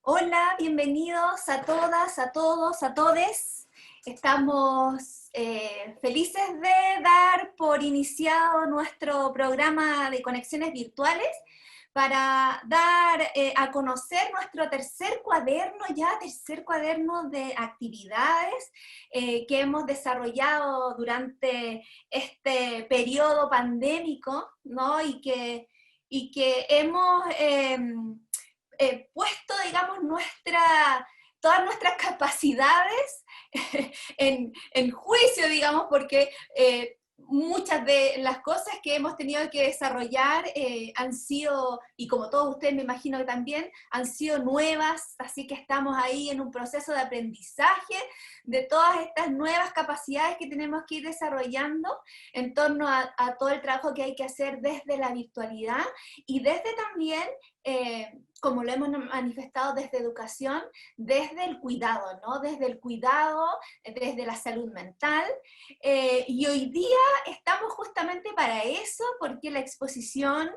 Hola, bienvenidos a todas, a todos, a todes. Estamos felices de dar por iniciado nuestro programa de conexiones virtuales para dar a conocer nuestro tercer cuaderno de actividades que hemos desarrollado durante este periodo pandémico, ¿no? Y que hemos puesto, digamos, todas nuestras capacidades en juicio, digamos, porque muchas de las cosas que hemos tenido que desarrollar han sido, y como todos ustedes me imagino que también, han sido nuevas, así que estamos ahí en un proceso de aprendizaje de todas estas nuevas capacidades que tenemos que ir desarrollando en torno a todo el trabajo que hay que hacer desde la virtualidad y desde también como lo hemos manifestado desde educación, desde el cuidado, ¿no? Desde el cuidado, desde la salud mental. Y hoy día estamos justamente para eso, porque la exposición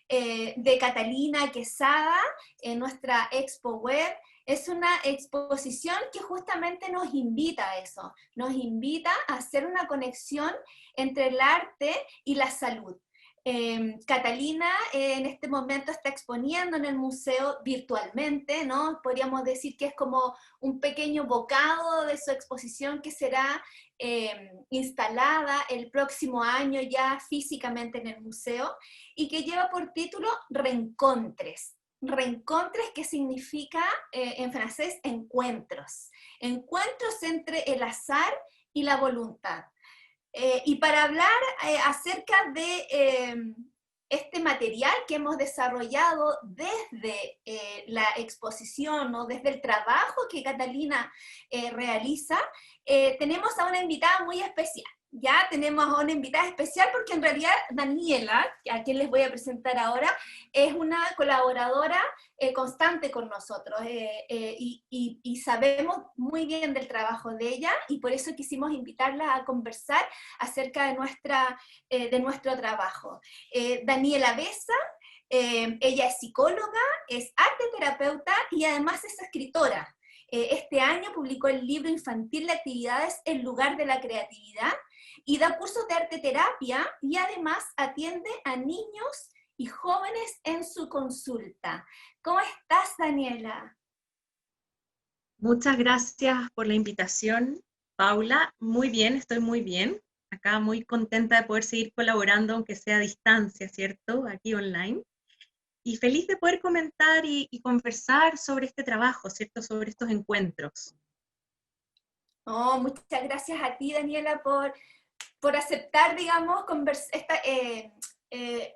de Catalina Quesada en nuestra expo web es una exposición que justamente nos invita a eso, nos invita a hacer una conexión entre el arte y la salud. Catalina en este momento está exponiendo en el museo virtualmente, ¿no? Podríamos decir que es como un pequeño bocado de su exposición que será instalada el próximo año ya físicamente en el museo y que lleva por título Reencontres. Reencontres, que significa en francés encuentros. Encuentros entre el azar y la voluntad. Y para hablar acerca de este material que hemos desarrollado desde la exposición o desde el trabajo que Catalina realiza, tenemos a una invitada muy especial. Ya tenemos a una invitada especial porque en realidad Daniela, a quien les voy a presentar ahora, es una colaboradora constante con nosotros y sabemos muy bien del trabajo de ella y por eso quisimos invitarla a conversar acerca de nuestro trabajo. Daniela Besa, ella es psicóloga, es arte terapeuta y además es escritora. Este año publicó el libro infantil de actividades En lugar de la creatividad y da cursos de arte terapia y además atiende a niños y jóvenes en su consulta. ¿Cómo estás, Daniela? Muchas gracias por la invitación, Paula. Muy bien, estoy muy bien. Acá muy contenta de poder seguir colaborando, aunque sea a distancia, ¿cierto? Aquí online. Y feliz de poder comentar y conversar sobre este trabajo, ¿cierto? Sobre estos encuentros. Oh, muchas gracias a ti, Daniela, por aceptar, digamos,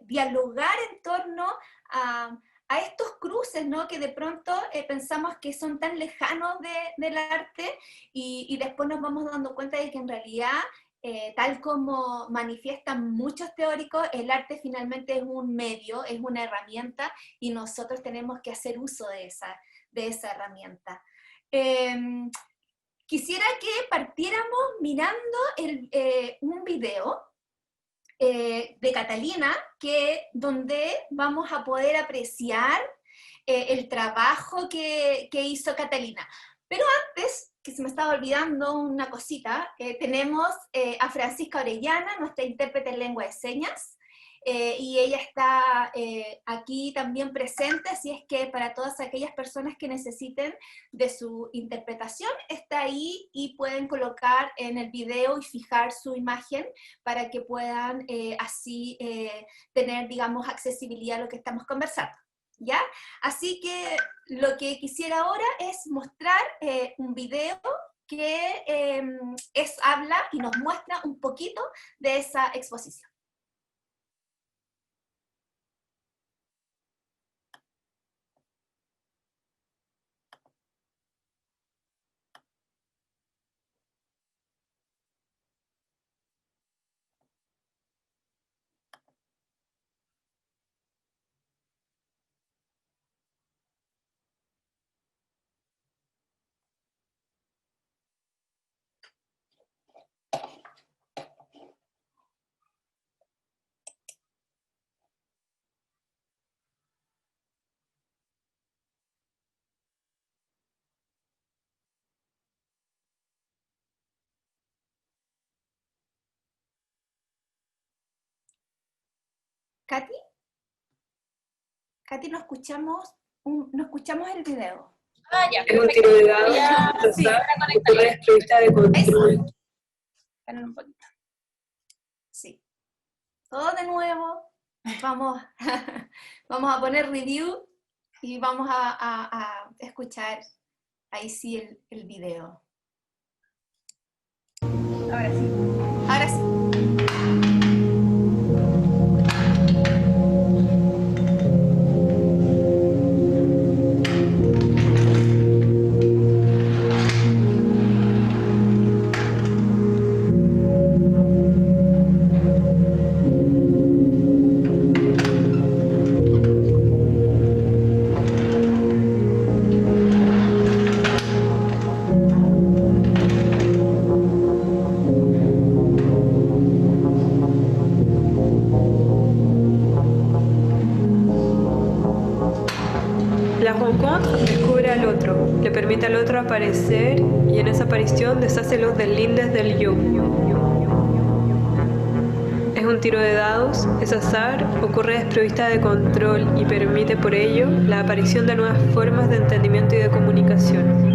dialogar en torno a estos cruces, ¿no? Que de pronto pensamos que son tan lejanos del arte y después nos vamos dando cuenta de que en realidad, tal como manifiestan muchos teóricos, el arte finalmente es un medio, es una herramienta y nosotros tenemos que hacer uso de esa herramienta. Eh, Quisiera que partiéramos mirando un video de Catalina, donde vamos a poder apreciar el trabajo que hizo Catalina. Pero antes, que se me estaba olvidando una cosita, tenemos a Francisca Orellana, nuestra intérprete en lengua de señas, y ella está aquí también presente, así es que para todas aquellas personas que necesiten de su interpretación, está ahí y pueden colocar en el video y fijar su imagen para que puedan así tener, digamos, accesibilidad a lo que estamos conversando. ¿Ya? Así que lo que quisiera ahora es mostrar un video que habla y nos muestra un poquito de esa exposición. Katy. Katy, no escuchamos el video. Ah, ya. Es un tiro de dados. Sí. Ocurre desprevista de control. Esperen un poquito. Sí. Todo de nuevo. Vamos, vamos a poner review y vamos a escuchar ahí sí el video. Ahora sí. Ahora sí. La rencontre descubre al otro, le permite al otro aparecer y en esa aparición deshace los deslindes del yo. Es un tiro de dados, es azar, ocurre desprovista de control y permite por ello la aparición de nuevas formas de entendimiento y de comunicación.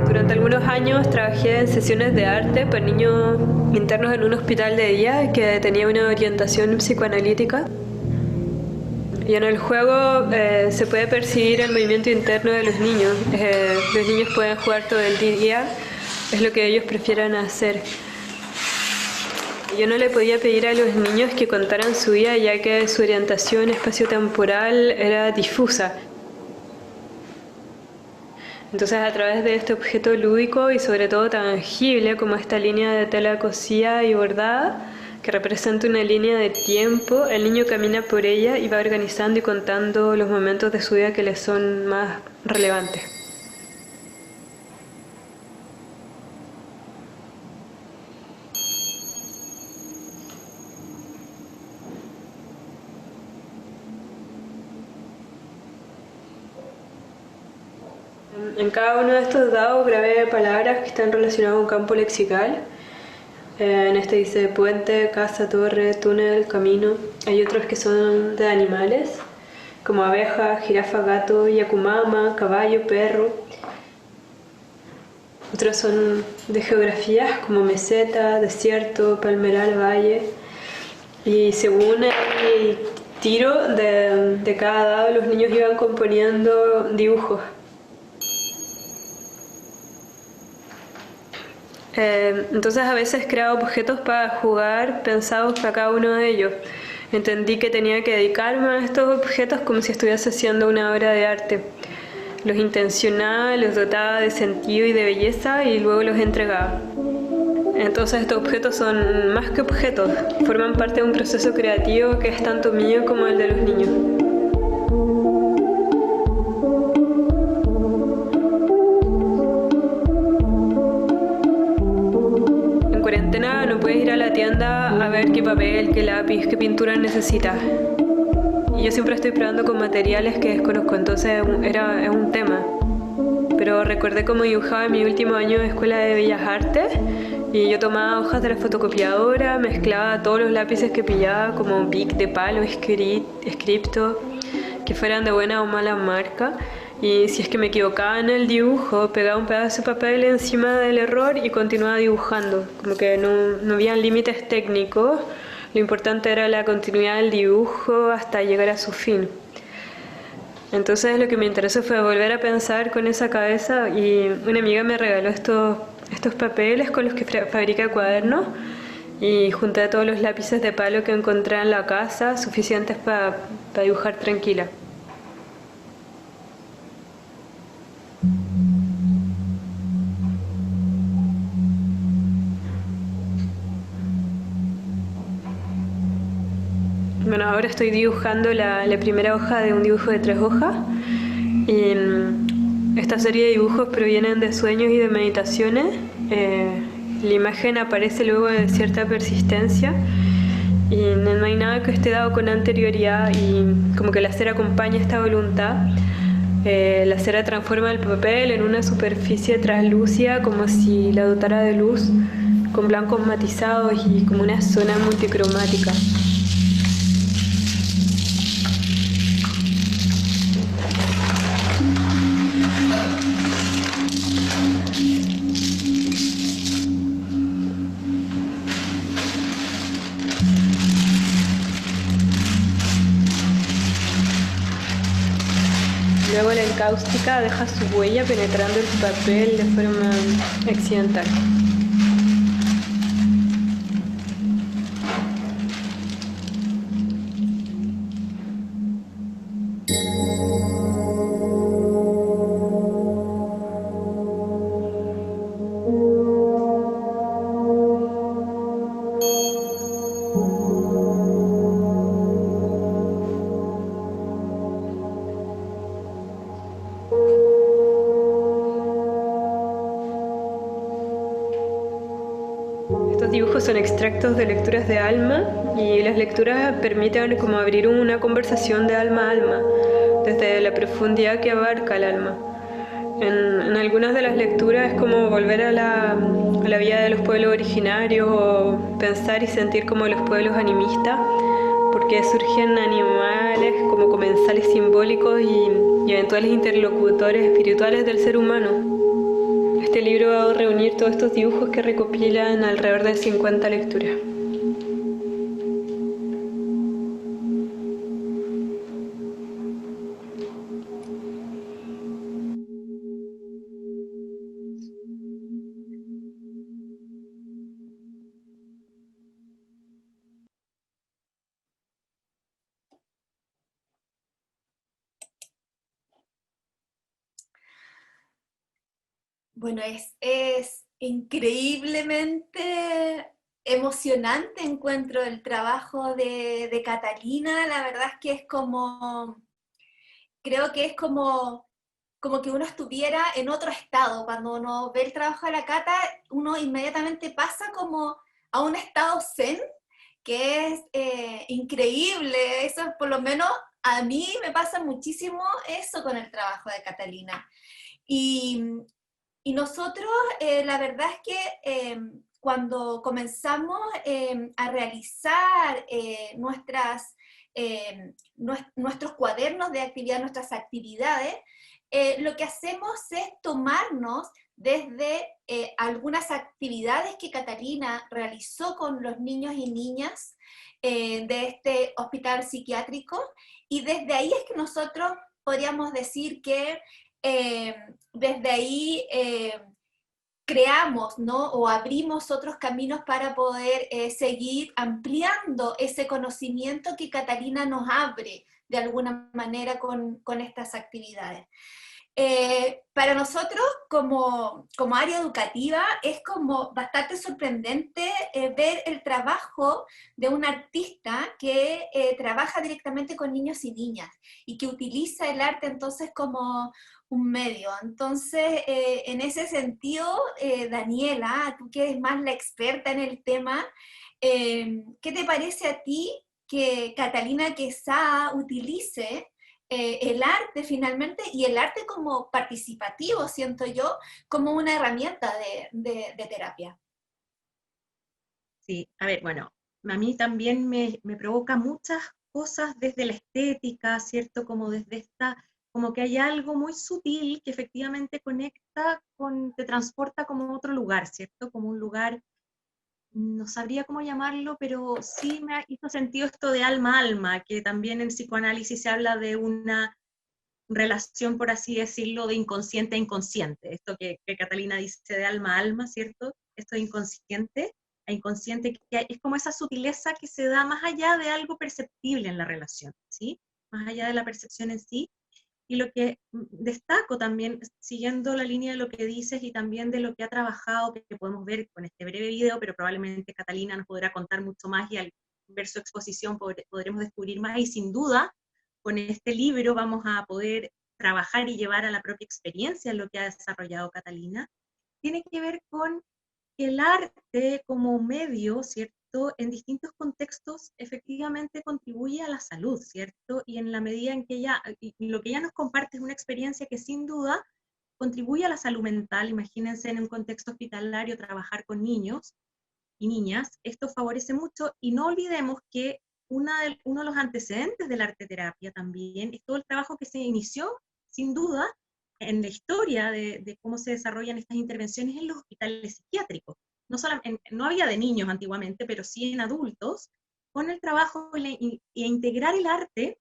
Durante algunos años trabajé en sesiones de arte para niños internos en un hospital de día que tenía una orientación psicoanalítica. Y en el juego se puede percibir el movimiento interno de los niños. Los niños pueden jugar todo el día, es lo que ellos prefieren hacer. Yo no le podía pedir a los niños que contaran su vida ya que su orientación espaciotemporal era difusa. Entonces, a través de este objeto lúdico y sobre todo tangible como esta línea de tela cosida y bordada, que representa una línea de tiempo, el niño camina por ella y va organizando y contando los momentos de su vida que le son más relevantes. En cada uno de estos dados grabé palabras que están relacionadas a un campo lexical. En este dice puente, casa, torre, túnel, camino. Hay otros que son de animales, como abeja, jirafa, gato, yacumama, caballo, perro. Otros son de geografías, como meseta, desierto, palmeral, valle. Y según el tiro de cada dado, los niños iban componiendo dibujos. Entonces a veces creaba objetos para jugar pensados para cada uno de ellos. Entendí que tenía que dedicarme a estos objetos como si estuviese haciendo una obra de arte. Los intencionaba, los dotaba de sentido y de belleza y luego los entregaba. Entonces estos objetos son más que objetos, forman parte de un proceso creativo que es tanto mío como el de los niños. No puedes ir a la tienda a ver qué papel, qué lápiz, qué pintura necesitas. Y yo siempre estoy probando con materiales que desconozco, entonces es un tema. Pero recordé cómo dibujaba en mi último año de Escuela de Bellas Artes y yo tomaba hojas de la fotocopiadora, mezclaba todos los lápices que pillaba como Bic de palo, Scripto, que fueran de buena o mala marca. Y si es que me equivocaba en el dibujo, pegaba un pedazo de papel encima del error y continuaba dibujando. Como que no había límites técnicos, lo importante era la continuidad del dibujo hasta llegar a su fin. Entonces lo que me interesó fue volver a pensar con esa cabeza y una amiga me regaló estos papeles con los que fabrica cuadernos y junté todos los lápices de palo que encontré en la casa, suficientes para dibujar tranquila. Bueno, ahora estoy dibujando la primera hoja de un dibujo de 3 hojas. Y esta serie de dibujos provienen de sueños y de meditaciones. La imagen aparece luego de cierta persistencia y no hay nada que esté dado con anterioridad y como que el hacer acompaña esta voluntad. La cera transforma el papel en una superficie translúcida como si la dotara de luz, con blancos matizados y como una zona multicromática. Luego la encáustica deja su huella penetrando el papel de forma accidental. Estos dibujos son extractos de lecturas de alma y las lecturas permiten como abrir una conversación de alma a alma, desde la profundidad que abarca el alma. En algunas de las lecturas es como volver a la vida de los pueblos originarios o pensar y sentir como los pueblos animistas, porque surgen animales como comensales simbólicos y eventuales interlocutores espirituales del ser humano. Este libro va a reunir todos estos dibujos que recopilan alrededor de 50 lecturas. Bueno, es increíblemente emocionante, encuentro el trabajo de Catalina. La verdad es que es como, creo que es como que uno estuviera en otro estado. Cuando uno ve el trabajo de la Cata, uno inmediatamente pasa como a un estado zen, que es increíble. Eso por lo menos a mí me pasa muchísimo eso con el trabajo de Catalina. Y, y nosotros, la verdad es que cuando comenzamos a realizar nuestros cuadernos de actividad, nuestras actividades, lo que hacemos es tomarnos desde algunas actividades que Catalina realizó con los niños y niñas de este hospital psiquiátrico, y desde ahí es que nosotros podríamos decir que desde ahí creamos, ¿no? O abrimos otros caminos para poder seguir ampliando ese conocimiento que Catalina nos abre de alguna manera con estas actividades. Para nosotros como área educativa es como bastante sorprendente ver el trabajo de un artista que trabaja directamente con niños y niñas y que utiliza el arte entonces como un medio. Entonces, en ese sentido, Daniela, tú que eres más la experta en el tema, ¿qué te parece a ti que Catalina Quesada utilice el arte finalmente, y el arte como participativo, siento yo, como una herramienta de terapia? Sí, a ver, bueno, a mí también me provoca muchas cosas desde la estética, ¿cierto? Como desde esta, como que hay algo muy sutil que efectivamente conecta te transporta como a otro lugar, ¿cierto? Como un lugar, no sabría cómo llamarlo, pero sí me hizo sentido esto de alma a alma, que también en psicoanálisis se habla de una relación, por así decirlo, de inconsciente a inconsciente. Esto que Catalina dice de alma a alma, ¿cierto? Esto de inconsciente a inconsciente, que es como esa sutileza que se da más allá de algo perceptible en la relación, ¿sí? Más allá de la percepción en sí. Y lo que destaco también, siguiendo la línea de lo que dices y también de lo que ha trabajado, que podemos ver con este breve video, pero probablemente Catalina nos podrá contar mucho más y al ver su exposición podremos descubrir más, y sin duda con este libro vamos a poder trabajar y llevar a la propia experiencia lo que ha desarrollado Catalina, tiene que ver con el arte como medio, ¿cierto? ¿cierto?, en distintos contextos efectivamente contribuye a la salud, ¿cierto? Y en la medida en que y lo que ella nos comparte es una experiencia que sin duda contribuye a la salud mental. Imagínense en un contexto hospitalario trabajar con niños y niñas, esto favorece mucho, y no olvidemos que uno de los antecedentes de la arteterapia también es todo el trabajo que se inició, sin duda, en la historia de cómo se desarrollan estas intervenciones en los hospitales psiquiátricos. No había de niños antiguamente, pero sí en adultos, con el trabajo e integrar el arte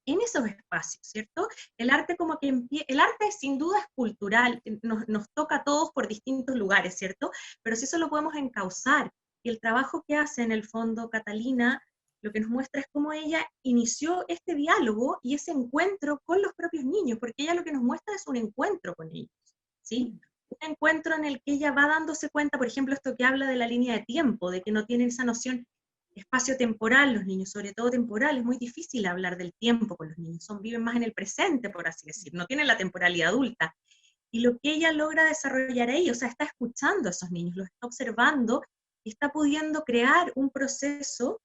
en esos espacios, ¿cierto? El arte como que el arte sin duda es cultural, nos toca a todos por distintos lugares, ¿cierto? Pero si eso lo podemos encauzar, y el trabajo que hace en el fondo Catalina, lo que nos muestra es cómo ella inició este diálogo y ese encuentro con los propios niños, porque ella lo que nos muestra es un encuentro con ellos, ¿sí? Un encuentro en el que ella va dándose cuenta, por ejemplo, esto que habla de la línea de tiempo, de que no tienen esa noción espacio-temporal los niños, sobre todo temporal. Es muy difícil hablar del tiempo con los niños, viven más en el presente, por así decir, no tienen la temporalidad adulta. Y lo que ella logra desarrollar ahí, o sea, está escuchando a esos niños, los está observando, y está pudiendo crear un proceso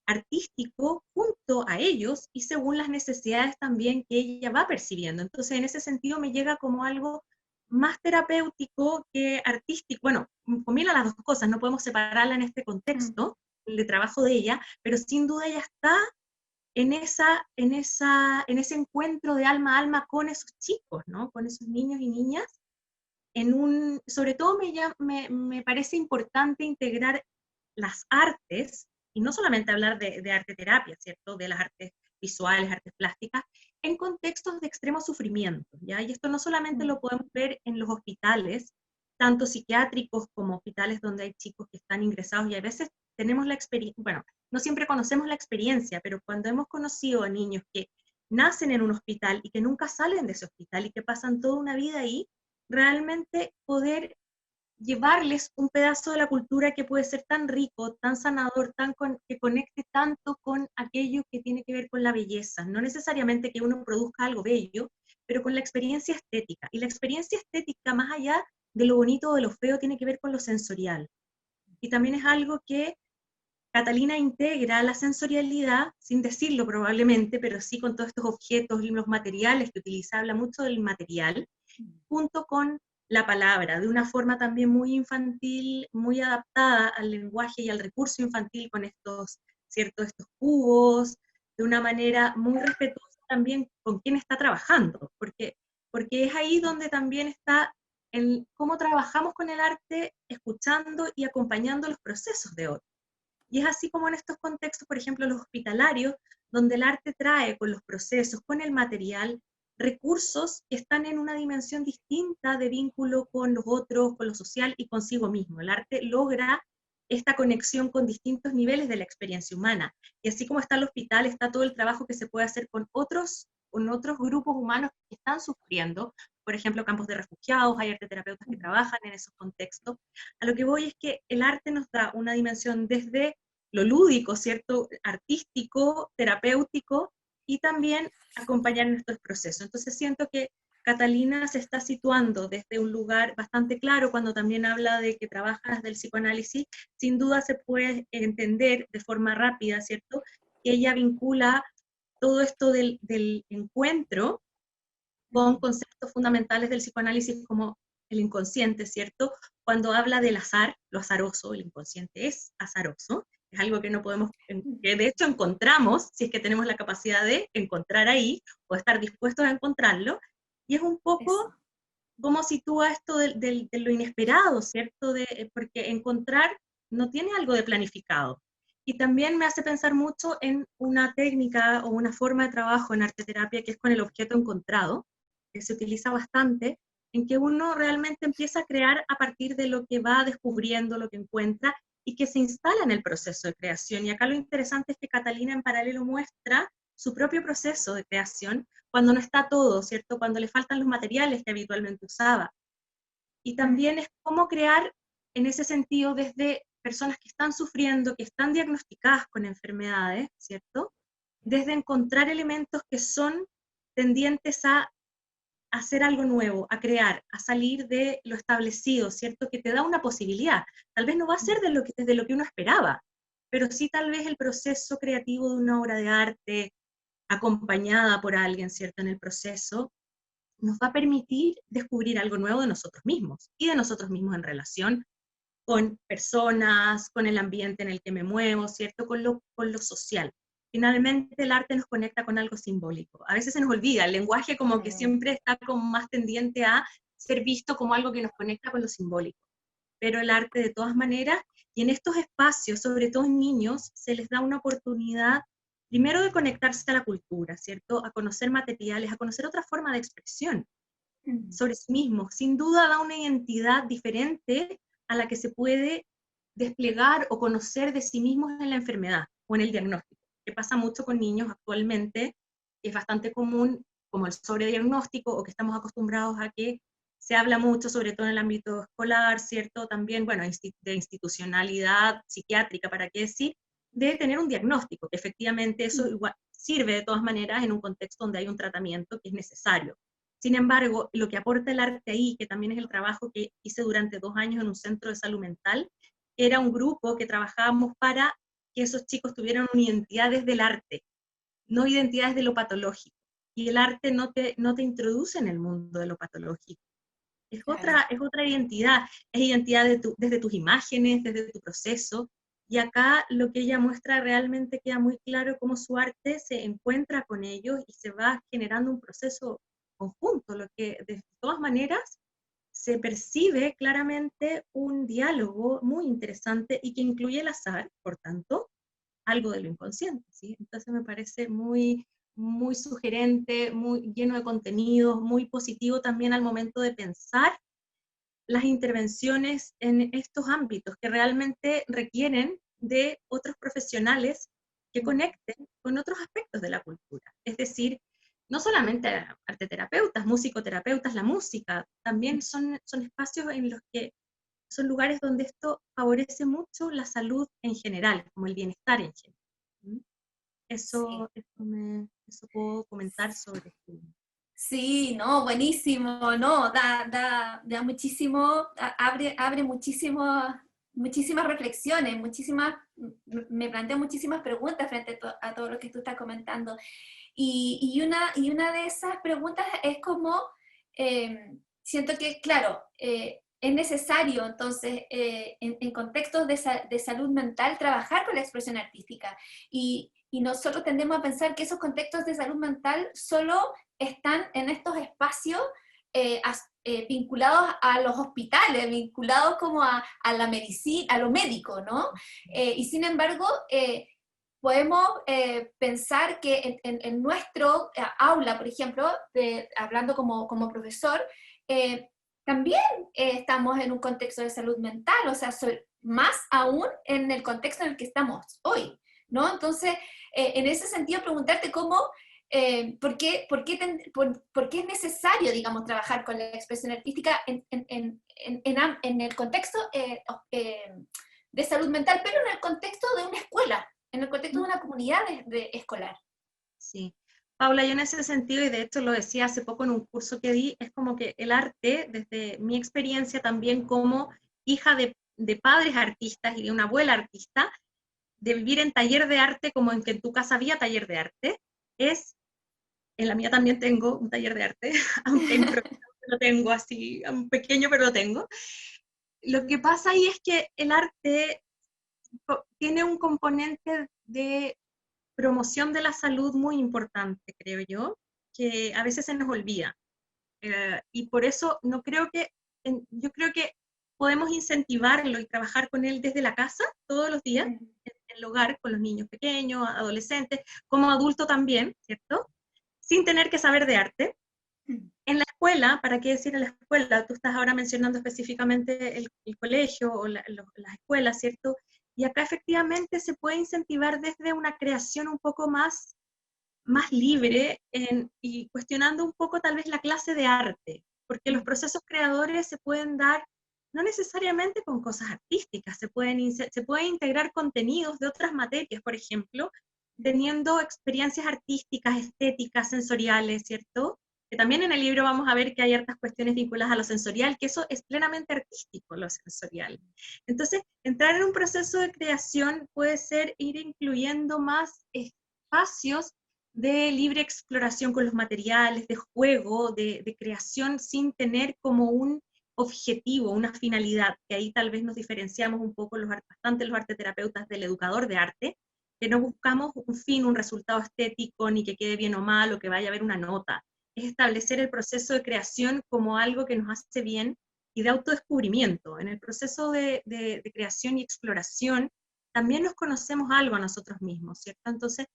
artístico junto a ellos, y según las necesidades también que ella va percibiendo. Entonces, en ese sentido me llega como algo más terapéutico que artístico. Bueno, combina las dos cosas, no podemos separarla en este contexto, de trabajo de ella, pero sin duda ella está en ese encuentro de alma a alma con esos chicos, ¿no? Con esos niños y niñas. Sobre todo me parece importante integrar las artes, y no solamente hablar de arte terapia, ¿cierto? De las artes visuales, artes plásticas, en contextos de extremo sufrimiento, ¿ya? Y esto no solamente lo podemos ver en los hospitales, tanto psiquiátricos como hospitales donde hay chicos que están ingresados, y a veces tenemos la experiencia, bueno, no siempre conocemos la experiencia, pero cuando hemos conocido a niños que nacen en un hospital y que nunca salen de ese hospital y que pasan toda una vida ahí, realmente poder llevarles un pedazo de la cultura que puede ser tan rico, tan sanador, que conecte tanto con aquello que tiene que ver con la belleza. No necesariamente que uno produzca algo bello, pero con la experiencia estética. Y la experiencia estética, más allá de lo bonito o de lo feo, tiene que ver con lo sensorial. Y también es algo que Catalina integra la sensorialidad, sin decirlo probablemente, pero sí con todos estos objetos y los materiales que utiliza, habla mucho del material, junto con la palabra, de una forma también muy infantil, muy adaptada al lenguaje y al recurso infantil, con estos cubos, de una manera muy respetuosa también con quien está trabajando, porque es ahí donde también está cómo trabajamos con el arte, escuchando y acompañando los procesos de otros. Y es así como en estos contextos, por ejemplo, los hospitalarios, donde el arte trae con los procesos, con el material, recursos que están en una dimensión distinta de vínculo con los otros, con lo social y consigo mismo. El arte logra esta conexión con distintos niveles de la experiencia humana. Y así como está el hospital, está todo el trabajo que se puede hacer con otros grupos humanos que están sufriendo, por ejemplo, campos de refugiados, hay arteterapeutas que trabajan en esos contextos. A lo que voy es que el arte nos da una dimensión desde lo lúdico, ¿cierto?, artístico, terapéutico, y también acompañar en estos procesos. Entonces siento que Catalina se está situando desde un lugar bastante claro cuando también habla de que trabaja desde el psicoanálisis. Sin duda se puede entender de forma rápida, ¿cierto?, que ella vincula todo esto del encuentro con conceptos fundamentales del psicoanálisis como el inconsciente, ¿cierto? Cuando habla del azar, lo azaroso, el inconsciente es azaroso, es algo que no podemos, que de hecho encontramos, si es que tenemos la capacidad de encontrar ahí, o estar dispuestos a encontrarlo, y es un poco cómo sitúa esto de lo inesperado, ¿cierto? Porque encontrar no tiene algo de planificado. Y también me hace pensar mucho en una técnica o una forma de trabajo en arteterapia que es con el objeto encontrado, que se utiliza bastante, en que uno realmente empieza a crear a partir de lo que va descubriendo, lo que encuentra, y que se instala en el proceso de creación. Y acá lo interesante es que Catalina en paralelo muestra su propio proceso de creación cuando no está todo, ¿cierto? Cuando le faltan los materiales que habitualmente usaba. Y también es cómo crear en ese sentido desde personas que están sufriendo, que están diagnosticadas con enfermedades, ¿cierto? Desde encontrar elementos que son tendientes a hacer algo nuevo, a crear, a salir de lo establecido, ¿cierto? Que te da una posibilidad. Tal vez no va a ser desde lo que uno esperaba, pero sí tal vez el proceso creativo de una obra de arte, acompañada por alguien, ¿cierto?, en el proceso, nos va a permitir descubrir algo nuevo de nosotros mismos, y de nosotros mismos en relación con personas, con el ambiente en el que me muevo, ¿cierto?, con lo social. Finalmente el arte nos conecta con algo simbólico. A veces se nos olvida, el lenguaje como que siempre está como más tendiente a ser visto como algo que nos conecta con lo simbólico. Pero el arte de todas maneras, y en estos espacios, sobre todo en niños, se les da una oportunidad, primero de conectarse a la cultura, ¿cierto?, a conocer materiales, a conocer otra forma de expresión sobre sí mismos. Sin duda da una identidad diferente a la que se puede desplegar o conocer de sí mismos en la enfermedad o en el diagnóstico, que pasa mucho con niños actualmente, que es bastante común, como el sobrediagnóstico, o que estamos acostumbrados a que se habla mucho, sobre todo en el ámbito escolar, ¿cierto? También, bueno, de institucionalidad psiquiátrica, ¿para qué decir? De tener un diagnóstico, que efectivamente eso igual sirve de todas maneras en un contexto donde hay un tratamiento que es necesario. Sin embargo, lo que aporta el arte ahí, que también es el trabajo que hice durante 2 años en un centro de salud mental, era un grupo que trabajábamos para que esos chicos tuvieran una identidad desde el arte, no identidades de lo patológico. Y el arte no te introduce en el mundo de lo patológico. Es otra identidad, es identidad desde tus imágenes, desde tu proceso. Y acá lo que ella muestra realmente queda muy claro cómo su arte se encuentra con ellos y se va generando un proceso conjunto, lo que de todas maneras se percibe claramente un diálogo muy interesante y que incluye el azar, por tanto, algo de lo inconsciente, ¿sí? Entonces me parece muy, muy sugerente, muy lleno de contenidos, muy positivo también al momento de pensar las intervenciones en estos ámbitos que realmente requieren de otros profesionales que conecten con otros aspectos de la cultura. Es decir, no solamente arteterapeutas, musicoterapeutas, la música, también son espacios en los que son lugares donde esto favorece mucho la salud en general, como el bienestar en general. Eso puedo comentar sobre esto. Sí, no, buenísimo, no, da muchísimo, abre muchísimas reflexiones, me plantea muchísimas preguntas frente a todo lo que tú estás comentando. Y una de esas preguntas es como, siento que, claro, es necesario entonces en contextos de salud mental trabajar con la expresión artística. Y nosotros tendemos a pensar que esos contextos de salud mental solo están en estos espacios vinculados a los hospitales, vinculados como a la medicina, a lo médico, ¿no? Y sin embargo, podemos pensar que en nuestro aula, por ejemplo, hablando como profesor, también estamos en un contexto de salud mental, o sea, más aún en el contexto en el que estamos hoy, ¿no? Entonces, en ese sentido, preguntarte cómo, ¿por qué es necesario, digamos, trabajar con la expresión artística en el contexto de salud mental, pero en el contexto de una escuela, en el contexto de una comunidad escolar? Sí. Paula, yo en ese sentido, y de hecho lo decía hace poco en un curso que di, es como que el arte, desde mi experiencia también como hija de padres artistas y de una abuela artista, de vivir en taller de arte como en que en tu casa había taller de arte, en la mía también tengo un taller de arte, aunque improvisado lo tengo así, un pequeño, pero lo tengo. Lo que pasa ahí es que el arte tiene un componente de promoción de la salud muy importante, creo yo, que a veces se nos olvida. Y por eso yo creo que podemos incentivarlo y trabajar con él desde la casa todos los días, en el hogar, con los niños pequeños, adolescentes, como adulto también, ¿cierto? Sin tener que saber de arte. En la escuela, ¿para qué decir en la escuela? Tú estás ahora mencionando específicamente el colegio o las escuelas, ¿cierto? Y acá efectivamente se puede incentivar desde una creación un poco más libre y cuestionando un poco tal vez la clase de arte, porque los procesos creadores se pueden dar no necesariamente con cosas artísticas, se pueden integrar contenidos de otras materias, por ejemplo, teniendo experiencias artísticas, estéticas, sensoriales, ¿cierto? que también en el libro vamos a ver que hay hartas cuestiones vinculadas a lo sensorial, que eso es plenamente artístico, lo sensorial. Entonces, entrar en un proceso de creación puede ser ir incluyendo más espacios de libre exploración con los materiales, de juego, de creación sin tener como un objetivo, una finalidad, que ahí tal vez nos diferenciamos un poco bastante los arteterapeutas del educador de arte, que no buscamos un fin, un resultado estético, ni que quede bien o mal, o que vaya a haber una nota. Es establecer el proceso de creación como algo que nos hace bien y de autodescubrimiento. En el proceso de creación y exploración también nos conocemos algo a nosotros mismos, ¿cierto? Entonces,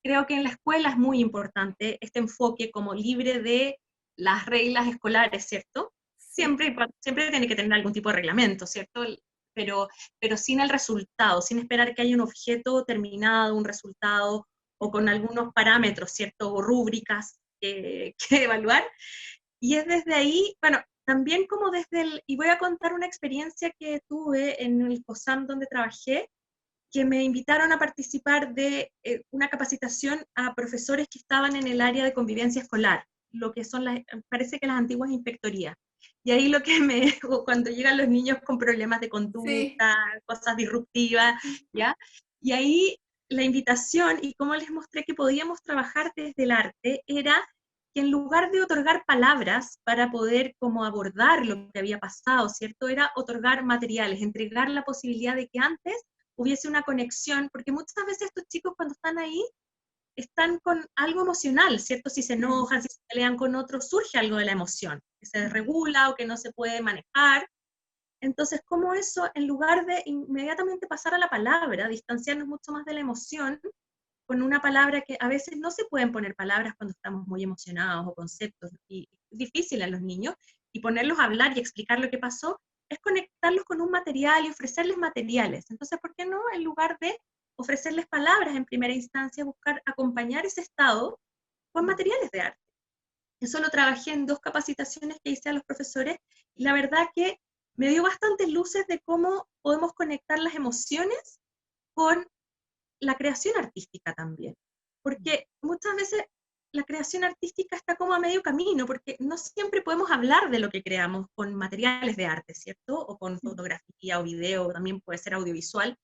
creo que en la escuela es muy importante este enfoque como libre de las reglas escolares, ¿cierto? Siempre tiene que tener algún tipo de reglamento, ¿cierto? Pero sin el resultado, sin esperar que haya un objeto terminado, un resultado, o con algunos parámetros, ¿cierto? O rúbricas que evaluar. Y es desde ahí, bueno, también como y voy a contar una experiencia que tuve en el COSAM donde trabajé, que me invitaron a participar de una capacitación a profesores que estaban en el área de convivencia escolar, lo que son parece que las antiguas inspectorías. Y ahí cuando llegan los niños con problemas de conducta, cosas disruptivas, ¿ya? Y ahí la invitación, y como les mostré que podíamos trabajar desde el arte, era que en lugar de otorgar palabras para poder como abordar lo que había pasado, ¿cierto? Era otorgar materiales, entregar la posibilidad de que antes hubiese una conexión, porque muchas veces estos chicos cuando están ahí, están con algo emocional, ¿cierto? Si se enojan, si se pelean con otros, surge algo de la emoción, que se desregula o que no se puede manejar. Entonces, ¿cómo eso, en lugar de inmediatamente pasar a la palabra, distanciarnos mucho más de la emoción, con una palabra que a veces no se pueden poner palabras cuando estamos muy emocionados o conceptos, y es difícil a los niños, y ponerlos a hablar y explicar lo que pasó, es conectarlos con un material y ofrecerles materiales. Entonces, ¿por qué no, en lugar de ofrecerles palabras en primera instancia, buscar acompañar ese estado con materiales de arte? Eso lo trabajé en 2 capacitaciones que hice a los profesores, y la verdad que me dio bastantes luces de cómo podemos conectar las emociones con la creación artística también. Porque muchas veces la creación artística está como a medio camino, porque no siempre podemos hablar de lo que creamos con materiales de arte, ¿cierto? O con fotografía o video, también puede ser audiovisual.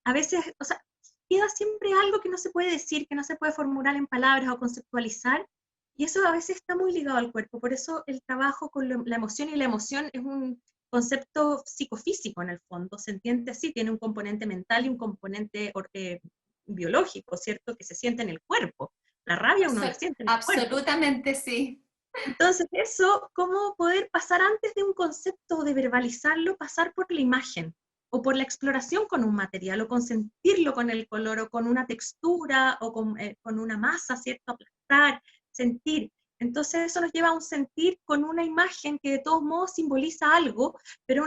A veces, o sea, queda siempre algo que no se puede decir, que no se puede formular en palabras o conceptualizar, y eso a veces está muy ligado al cuerpo. Por eso el trabajo con la emoción, y la emoción es un concepto psicofísico en el fondo, se entiende así, tiene un componente mental y un componente biológico, ¿cierto? Que se siente en el cuerpo. La rabia uno la siente en el cuerpo. Absolutamente sí. Entonces eso, cómo poder pasar antes de un concepto, de verbalizarlo, pasar por la imagen, o por la exploración con un material, o con sentirlo con el color, o con una textura, o con una masa, ¿cierto? Aplastar, sentir. Entonces eso nos lleva a un sentir con una imagen que de todos modos simboliza algo, pero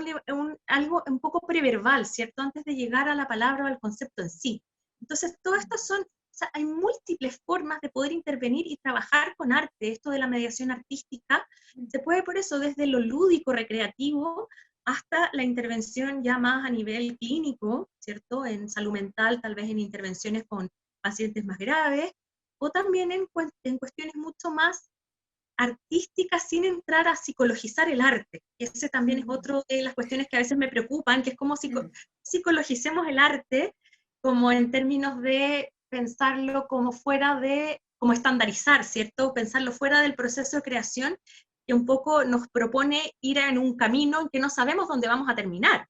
algo un poco preverbal, ¿cierto? Antes de llegar a la palabra o al concepto en sí. Entonces todas estas son, o sea, hay múltiples formas de poder intervenir y trabajar con arte. Esto de la mediación artística se puede por eso desde lo lúdico, recreativo, hasta la intervención ya más a nivel clínico, ¿cierto? En salud mental, tal vez en intervenciones con pacientes más graves, o también en cuestiones mucho más artísticas sin entrar a psicologizar el arte. Ese también es otro de las cuestiones que a veces me preocupan, que es cómo psicologicemos el arte, como en términos de pensarlo como fuera de, como estandarizar, ¿cierto? Pensarlo fuera del proceso de creación, que un poco nos propone ir en un camino en que no sabemos dónde vamos a terminar.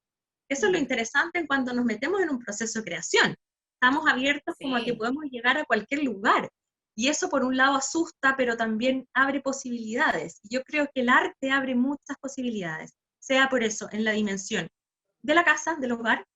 Eso es lo interesante en cuando nos metemos en un proceso de creación. Estamos abiertos como a que podemos llegar a cualquier lugar. Y eso por un lado asusta, pero también abre posibilidades. Y yo creo que el arte abre muchas posibilidades, sea por eso, en la dimensión de la casa, del hogar,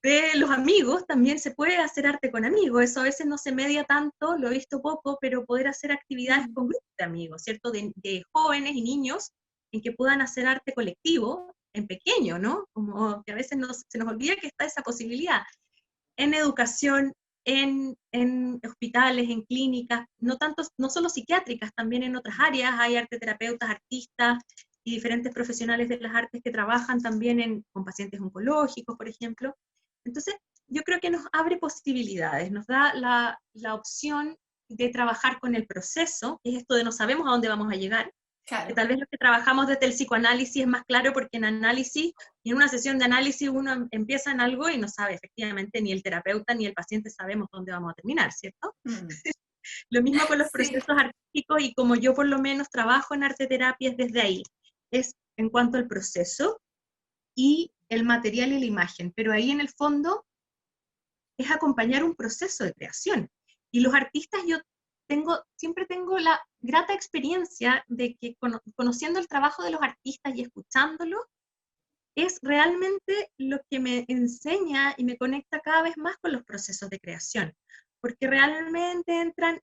de los amigos, también se puede hacer arte con amigos, eso a veces no se media tanto, lo he visto poco, pero poder hacer actividades con grupos de amigos, ¿cierto? De jóvenes y niños, en que puedan hacer arte colectivo, en pequeño, ¿no? Como que a veces se nos olvida que está esa posibilidad. En educación, en hospitales, en clínicas, no solo psiquiátricas, también en otras áreas, hay arteterapeutas, artistas, y diferentes profesionales de las artes que trabajan también con pacientes oncológicos, por ejemplo. Entonces, yo creo que nos abre posibilidades, nos da la opción de trabajar con el proceso, que es esto de no sabemos a dónde vamos a llegar, Claro. que tal vez los que trabajamos desde el psicoanálisis es más claro, porque en análisis, en una sesión de análisis uno empieza en algo y no sabe efectivamente, ni el terapeuta ni el paciente sabemos dónde vamos a terminar, ¿cierto? Lo mismo con los Sí. procesos artísticos, y como yo por lo menos trabajo en arte terapia es desde ahí, es en cuanto al proceso y el material y la imagen, pero ahí en el fondo es acompañar un proceso de creación. Y los artistas, yo siempre tengo la grata experiencia de que conociendo el trabajo de los artistas y escuchándolos, es realmente lo que me enseña y me conecta cada vez más con los procesos de creación, porque realmente entran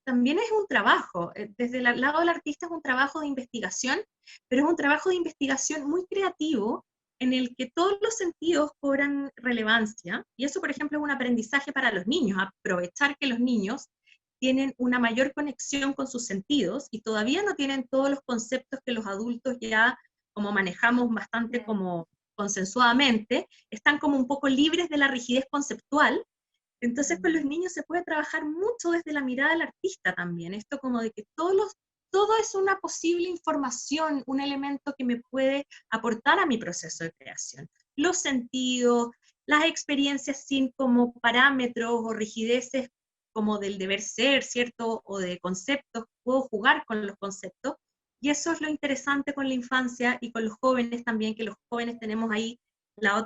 también es un trabajo, desde el lado del artista es un trabajo de investigación, pero es un trabajo de investigación muy creativo, en el que todos los sentidos cobran relevancia, y eso, por ejemplo, es un aprendizaje para los niños, aprovechar que los niños tienen una mayor conexión con sus sentidos, y todavía no tienen todos los conceptos que los adultos ya como manejamos bastante como consensuadamente, están como un poco libres de la rigidez conceptual. Entonces con los niños se puede trabajar mucho desde la mirada del artista también, esto como de que todo es una posible información, un elemento que me puede aportar a mi proceso de creación. Los sentidos, las experiencias sin como parámetros o rigideces como del deber ser, ¿cierto? O de conceptos, puedo jugar con los conceptos, y eso es lo interesante con la infancia y con los jóvenes también, que los jóvenes tenemos ahí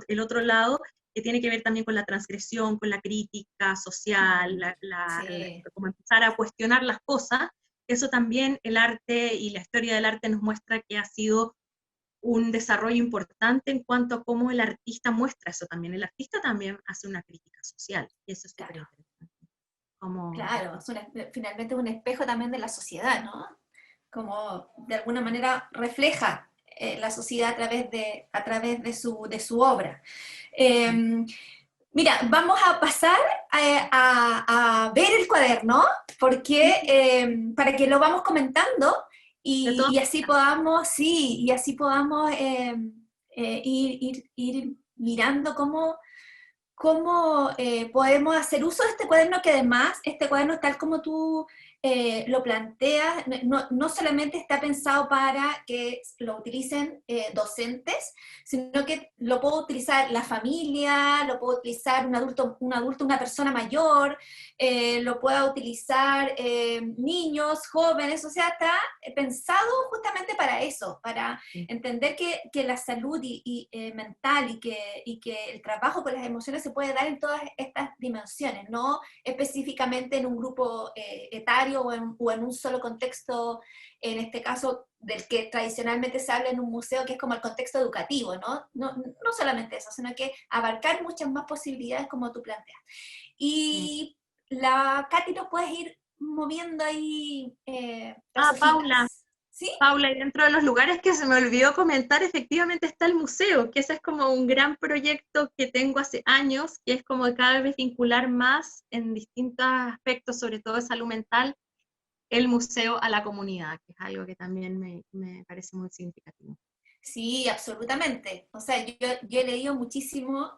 el otro lado, que tiene que ver también con la transgresión, con la crítica social, como empezar a cuestionar las cosas. Eso también el arte y la historia del arte nos muestra que ha sido un desarrollo importante en cuanto a cómo el artista muestra eso también. El artista también hace una crítica social, y eso es súper interesante. Claro, finalmente es un espejo también de la sociedad, ¿no? Como de alguna manera refleja la sociedad a través de su obra. Mira, vamos a pasar a ver el cuaderno, porque para que lo vamos comentando y así podamos, ir mirando cómo podemos hacer uso de este cuaderno, que además este cuaderno, tal como tú lo planteas, no solamente está pensado para que lo utilicen docentes, sino que lo puede utilizar la familia, lo puede utilizar un adulto, una persona mayor, lo puede utilizar niños, jóvenes, o sea, está pensado justamente para eso, para entender que la salud mental y que el trabajo con las emociones se puede dar en todas estas dimensiones, no específicamente en un grupo etario o en un solo contexto, en este caso del que tradicionalmente se habla en un museo, que es como el contexto educativo, ¿no? No solamente eso, sino que abarcar muchas más posibilidades como tú planteas. Y Katy, ¿nos puedes ir moviendo ahí las hojitas? Paula. ¿Sí? Paula, y dentro de los lugares que se me olvidó comentar, efectivamente está el museo, que ese es como un gran proyecto que tengo hace años, que es como de cada vez vincular más en distintos aspectos, sobre todo de salud mental, el museo a la comunidad, que es algo que también me parece muy significativo. Sí, absolutamente. O sea, yo he leído muchísimo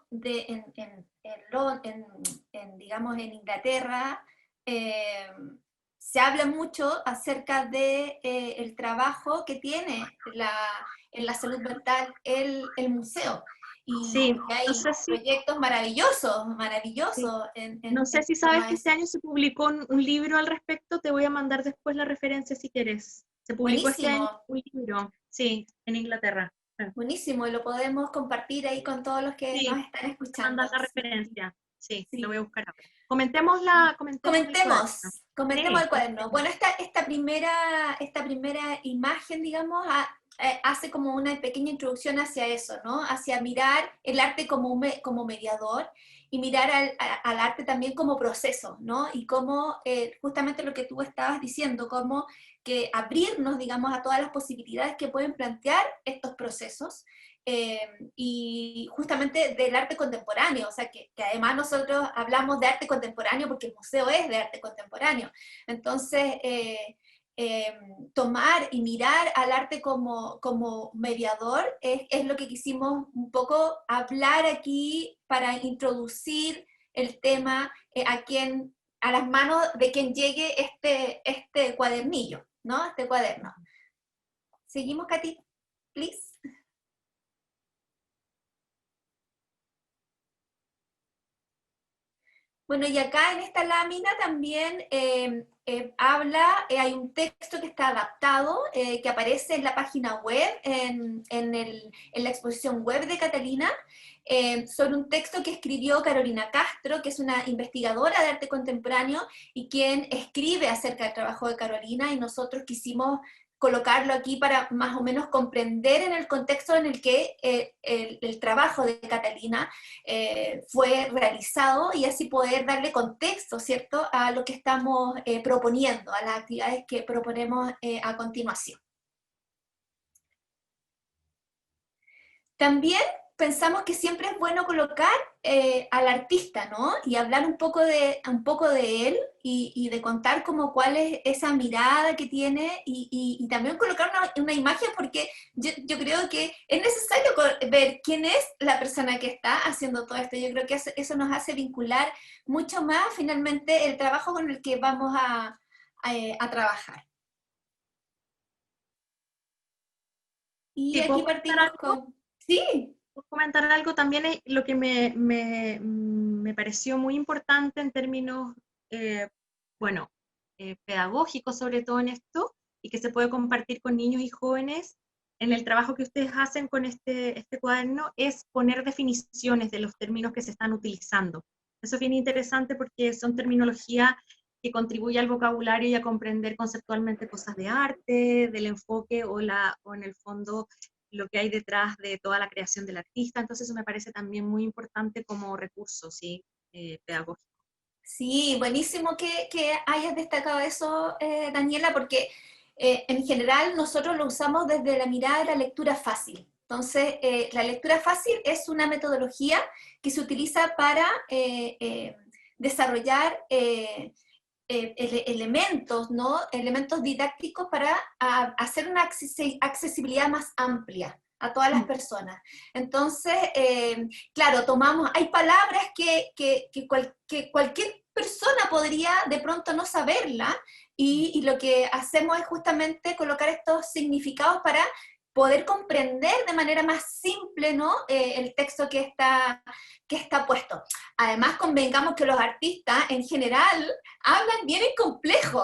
digamos, en Inglaterra, se habla mucho acerca de el trabajo que tiene en la salud mental el museo. Y Sí, hay no sé si, proyectos maravillosos. sí. No sé si sabes que este año se publicó un libro al respecto, te voy a mandar después la referencia si quieres. Se publicó este año un libro, sí, en Inglaterra. Buenísimo, y lo podemos compartir ahí con todos los que nos están escuchando. Mandar la referencia, sí, Sí. lo voy a buscar ahora. Comentemos el cuaderno. Bueno, esta primera imagen, digamos, hace como una pequeña introducción hacia eso, ¿no? Hacia mirar el arte como mediador y mirar al arte también como proceso, ¿no? Y cómo, justamente lo que tú estabas diciendo, cómo que abrirnos, digamos, a todas las posibilidades que pueden plantear estos procesos, y justamente del arte contemporáneo, o sea, que además nosotros hablamos de arte contemporáneo porque el museo es de arte contemporáneo. Entonces, tomar y mirar al arte como mediador es lo que quisimos un poco hablar aquí para introducir el tema, a quien a las manos de quien llegue este cuadernillo, ¿no? Este cuaderno. Seguimos, Katy, please. Bueno, y acá en esta lámina también hay un texto que está adaptado, que aparece en la página web, en la exposición web de Catalina, sobre un texto que escribió Carolina Castro, que es una investigadora de arte contemporáneo y quien escribe acerca del trabajo de Carolina, y nosotros quisimos colocarlo aquí para más o menos comprender en el contexto en el que el trabajo de Catalina fue realizado, y así poder darle contexto, ¿cierto?, a lo que estamos proponiendo, a las actividades que proponemos a continuación. También pensamos que siempre es bueno colocar al artista, ¿no? Y hablar un poco de él y de contar como cuál es esa mirada que tiene, y también colocar una imagen, porque yo creo que es necesario ver quién es la persona que está haciendo todo esto. Yo creo que eso nos hace vincular mucho más finalmente el trabajo con el que vamos a trabajar. Y Sí, aquí partimos con... Sí. Por comentar algo también, lo que me pareció muy importante en términos, pedagógicos, sobre todo en esto, y que se puede compartir con niños y jóvenes en el trabajo que ustedes hacen con este cuaderno, es poner definiciones de los términos que se están utilizando. Eso es bien interesante porque son terminología que contribuye al vocabulario y a comprender conceptualmente cosas de arte, del enfoque o en el fondo lo que hay detrás de toda la creación del artista. Entonces eso me parece también muy importante como recurso, ¿sí? Pedagógico. Sí, buenísimo que hayas destacado eso, Daniela, porque en general nosotros lo usamos desde la mirada de la lectura fácil. Entonces, la lectura fácil es una metodología que se utiliza para desarrollar elementos, ¿no? Elementos didácticos para hacer una accesibilidad más amplia a todas las personas. Entonces, claro, hay palabras que cualquier persona podría de pronto no saberla, y lo que hacemos es justamente colocar estos significados para poder comprender de manera más simple, ¿no? El texto que está puesto. Además, convengamos que los artistas en general hablan bien en complejo.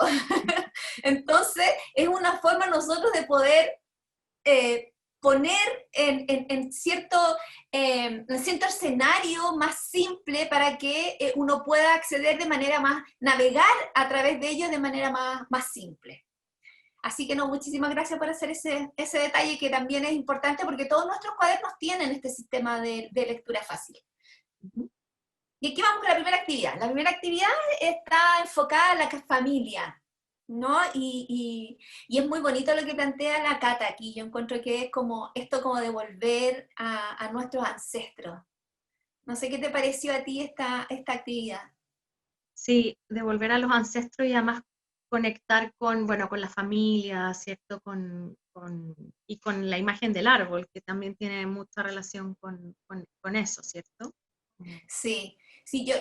Entonces, es una forma nosotros de poder poner en cierto escenario más simple para que uno pueda acceder de manera navegar a través de ellos de manera más simple. Así que muchísimas gracias por hacer ese detalle, que también es importante porque todos nuestros cuadernos tienen este sistema de lectura fácil. Y aquí vamos con la primera actividad. La primera actividad está enfocada a la familia, ¿no? Y es muy bonito lo que plantea la Cata aquí. Yo encuentro que es como esto, como de volver a nuestros ancestros. No sé qué te pareció a ti esta actividad. Sí, de volver a los ancestros y además conectar con la familia, ¿cierto? Y con la imagen del árbol, que también tiene mucha relación con eso, ¿cierto? Sí,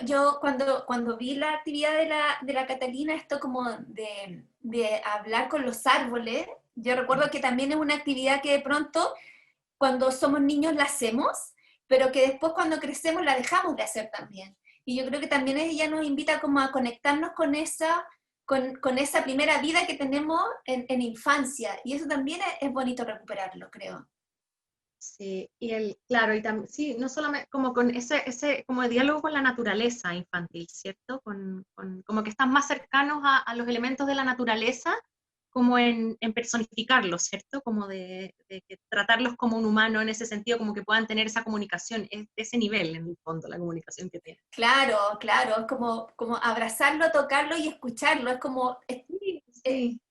yo cuando vi la actividad de la Catalina, esto como de hablar con los árboles, yo recuerdo que también es una actividad que de pronto cuando somos niños la hacemos, pero que después cuando crecemos la dejamos de hacer también. Y yo creo que también ella nos invita como a conectarnos con esa primera vida que tenemos en infancia, y eso también es bonito recuperarlo, creo. Sí, claro, y también, sí, no solamente como con ese como el diálogo con la naturaleza infantil, ¿cierto? Como que están más cercanos a los elementos de la naturaleza, como en personificarlos, ¿cierto? Como de tratarlos como un humano en ese sentido, como que puedan tener esa comunicación, ese nivel en el fondo, la comunicación que tienen. Claro, es como abrazarlo, tocarlo y escucharlo, es como... Sí.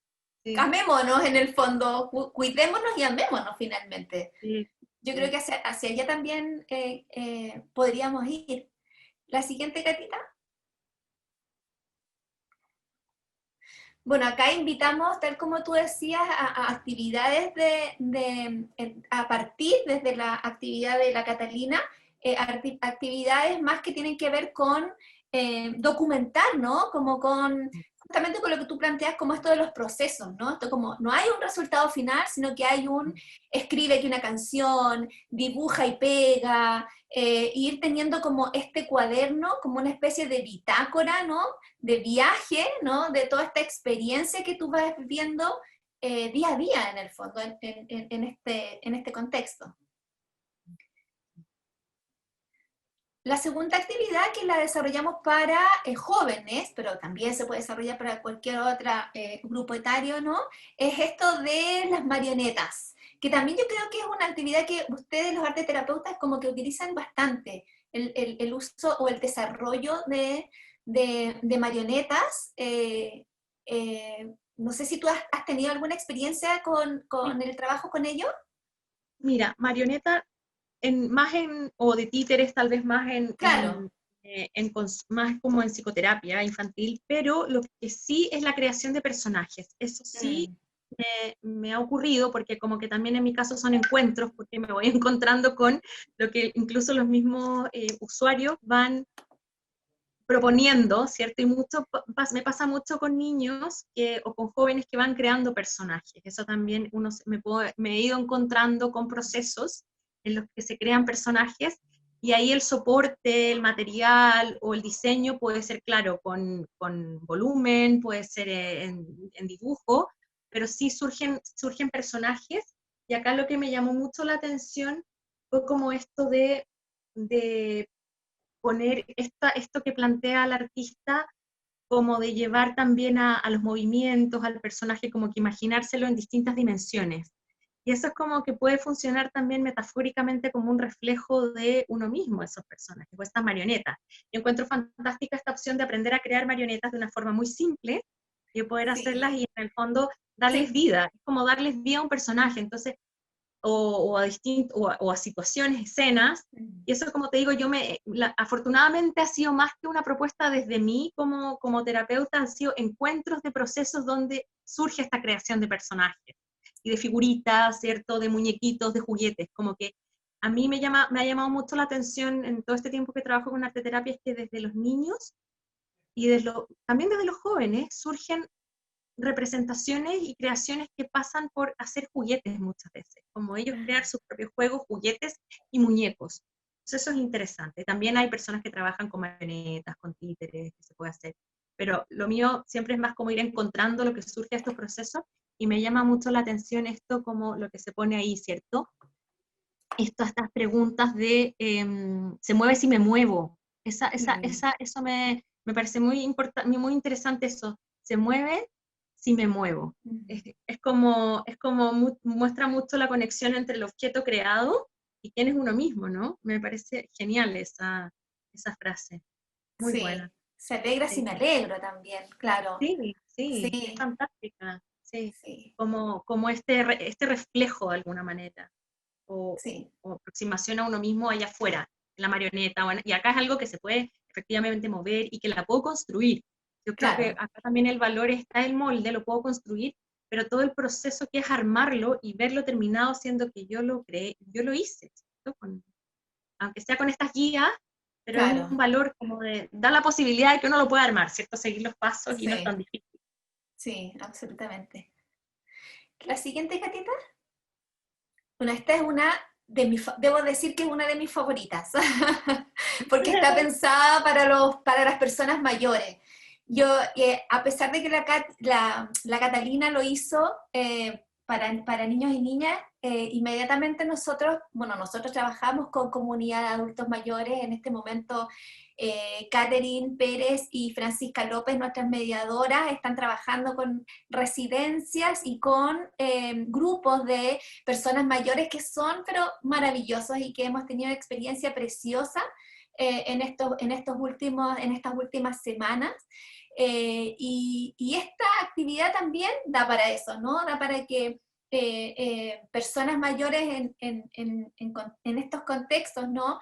Amémonos en el fondo, cuidémonos y amémonos finalmente. Sí. Yo creo que hacia allá también podríamos ir. La siguiente, Catita. Bueno, acá invitamos, tal como tú decías, a actividades a partir desde la actividad de la Catalina, actividades más que tienen que ver con documentar, ¿no? Como justamente con lo que tú planteas, como esto de los procesos, ¿no? Esto como, no hay un resultado final, sino que hay escribe aquí una canción, dibuja y pega, ir teniendo como este cuaderno, como una especie de bitácora, ¿no? De viaje, ¿no? De toda esta experiencia que tú vas viviendo día a día, en el fondo, en este contexto. La segunda actividad, que la desarrollamos para jóvenes, pero también se puede desarrollar para cualquier otro grupo etario, ¿no? Es esto de las marionetas, que también yo creo que es una actividad que ustedes, los arteterapeutas, como que utilizan bastante, el uso o el desarrollo de marionetas. No sé si tú has tenido alguna experiencia con el trabajo con ellos. Mira, marioneta, o de títeres, tal vez más Claro. más como en psicoterapia infantil, pero lo que sí es la creación de personajes. Eso sí me ha ocurrido, porque como que también en mi caso son encuentros, porque me voy encontrando con lo que incluso los mismos usuarios van proponiendo, ¿cierto? Y me pasa mucho con niños o con jóvenes que van creando personajes. Eso también me he ido encontrando con procesos en los que se crean personajes, y ahí el soporte, el material o el diseño puede ser, claro, con volumen, puede ser en dibujo, pero sí surgen personajes, y acá lo que me llamó mucho la atención fue como esto de poner esto que plantea el artista, como de llevar también a los movimientos, al personaje, como que imaginárselo en distintas dimensiones. Y eso es como que puede funcionar también metafóricamente como un reflejo de uno mismo, esos personajes, o estas marionetas. Yo encuentro fantástica esta opción de aprender a crear marionetas de una forma muy simple, y poder hacerlas y en el fondo darles vida, es como darles vida a un personaje. Entonces, o a situaciones, escenas, y eso, como te digo, afortunadamente ha sido más que una propuesta desde mí como terapeuta, han sido encuentros de procesos donde surge esta creación de personajes, y de figuritas, ¿cierto?, de muñequitos, de juguetes, como que a mí me ha llamado mucho la atención en todo este tiempo que trabajo con arteterapia, es que desde los niños, y también desde los jóvenes, surgen representaciones y creaciones que pasan por hacer juguetes muchas veces, como ellos crear sus propios juegos, juguetes y muñecos. Entonces eso es interesante. También hay personas que trabajan con marionetas, con títeres, que se puede hacer, pero lo mío siempre es más como ir encontrando lo que surge de estos procesos, y me llama mucho la atención esto, como lo que se pone ahí, ¿cierto? Estas preguntas de, ¿se mueve si me muevo? Eso me parece muy interesante, eso. ¿Se mueve si me muevo? Es como muestra mucho la conexión entre el objeto creado y quién es uno mismo, ¿no? Me parece genial esa frase. Muy buena. Se alegra si me alegro también, claro. Sí, es fantástica. Sí. Como este reflejo de alguna manera. O aproximación a uno mismo allá afuera, la marioneta, y acá es algo que se puede efectivamente mover y que la puedo construir. Yo creo que acá también el valor está el molde, lo puedo construir, pero todo el proceso que es armarlo y verlo terminado, siendo que yo lo creé, yo lo hice, aunque sea con estas guías, pero es un valor como de dar la posibilidad de que uno lo pueda armar, ¿cierto? Seguir los pasos y no es tan difícil. Sí, absolutamente. ¿La siguiente, Catita? Bueno, esta es debo decir que es una de mis favoritas, porque está pensada para las personas mayores. Yo, a pesar de que la Catalina lo hizo para niños y niñas, inmediatamente nosotros trabajamos con comunidad de adultos mayores. En este momento, Catherine Pérez y Francisca López, nuestras mediadoras, están trabajando con residencias y con grupos de personas mayores que son pero maravillosos, y que hemos tenido una experiencia preciosa en estas últimas semanas. Y esta actividad también da para eso, ¿no? Da para que personas mayores en estos contextos, ¿no?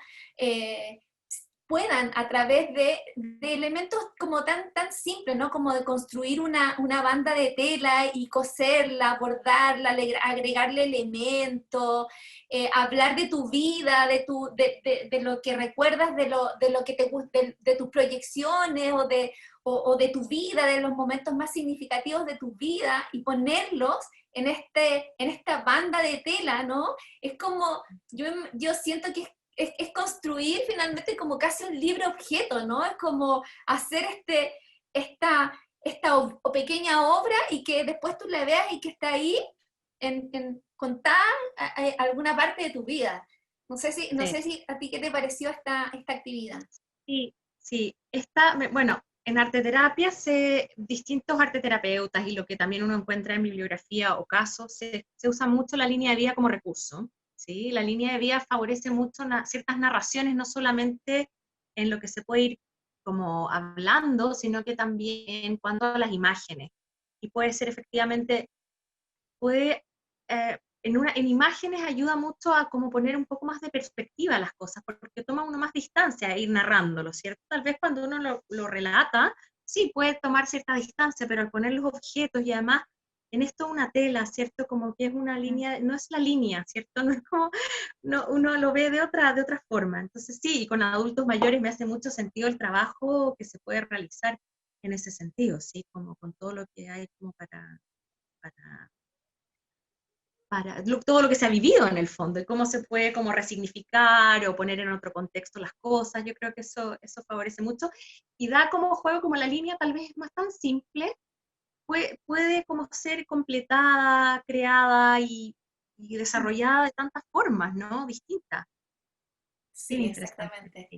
puedan a través de elementos como tan simples, ¿no? Como de construir una banda de tela y coserla, bordarla, agregarle elementos, hablar de tu vida, de lo que recuerdas, de lo que te gusta, de tus proyecciones o de tu vida, de los momentos más significativos de tu vida, y ponerlos en esta banda de tela, ¿no? Es como, yo siento que es construir finalmente como casi un libro objeto, ¿no? Es como hacer esta pequeña obra y que después tú la veas y que está ahí contada alguna parte de tu vida. No sé si a ti qué te pareció esta actividad. Sí, sí. Bueno, en arteterapia distintos arteterapeutas y lo que también uno encuentra en bibliografía o casos, se usa mucho la línea de vida como recurso. ¿Sí? La línea de vida favorece mucho ciertas narraciones, no solamente en lo que se puede ir como hablando, sino que también en cuanto a las imágenes. Y puede ser efectivamente, en imágenes ayuda mucho a como poner un poco más de perspectiva a las cosas, porque toma uno más distancia a ir narrándolo, ¿cierto? Tal vez cuando uno lo relata, sí, puede tomar cierta distancia, pero al poner los objetos y además en esto una tela, ¿cierto? Como que es una línea, no es la línea, ¿cierto? No es como, no, uno lo ve de otra forma. Entonces sí, y con adultos mayores me hace mucho sentido el trabajo que se puede realizar en ese sentido, ¿sí? Como con todo lo que hay como para todo lo que se ha vivido en el fondo, y cómo se puede como resignificar o poner en otro contexto las cosas. Yo creo que eso favorece mucho, y da como juego, como la línea tal vez es más tan simple, puede como ser completada, creada y desarrollada de tantas formas, ¿no? Distintas. Sí, Bien interesante. exactamente.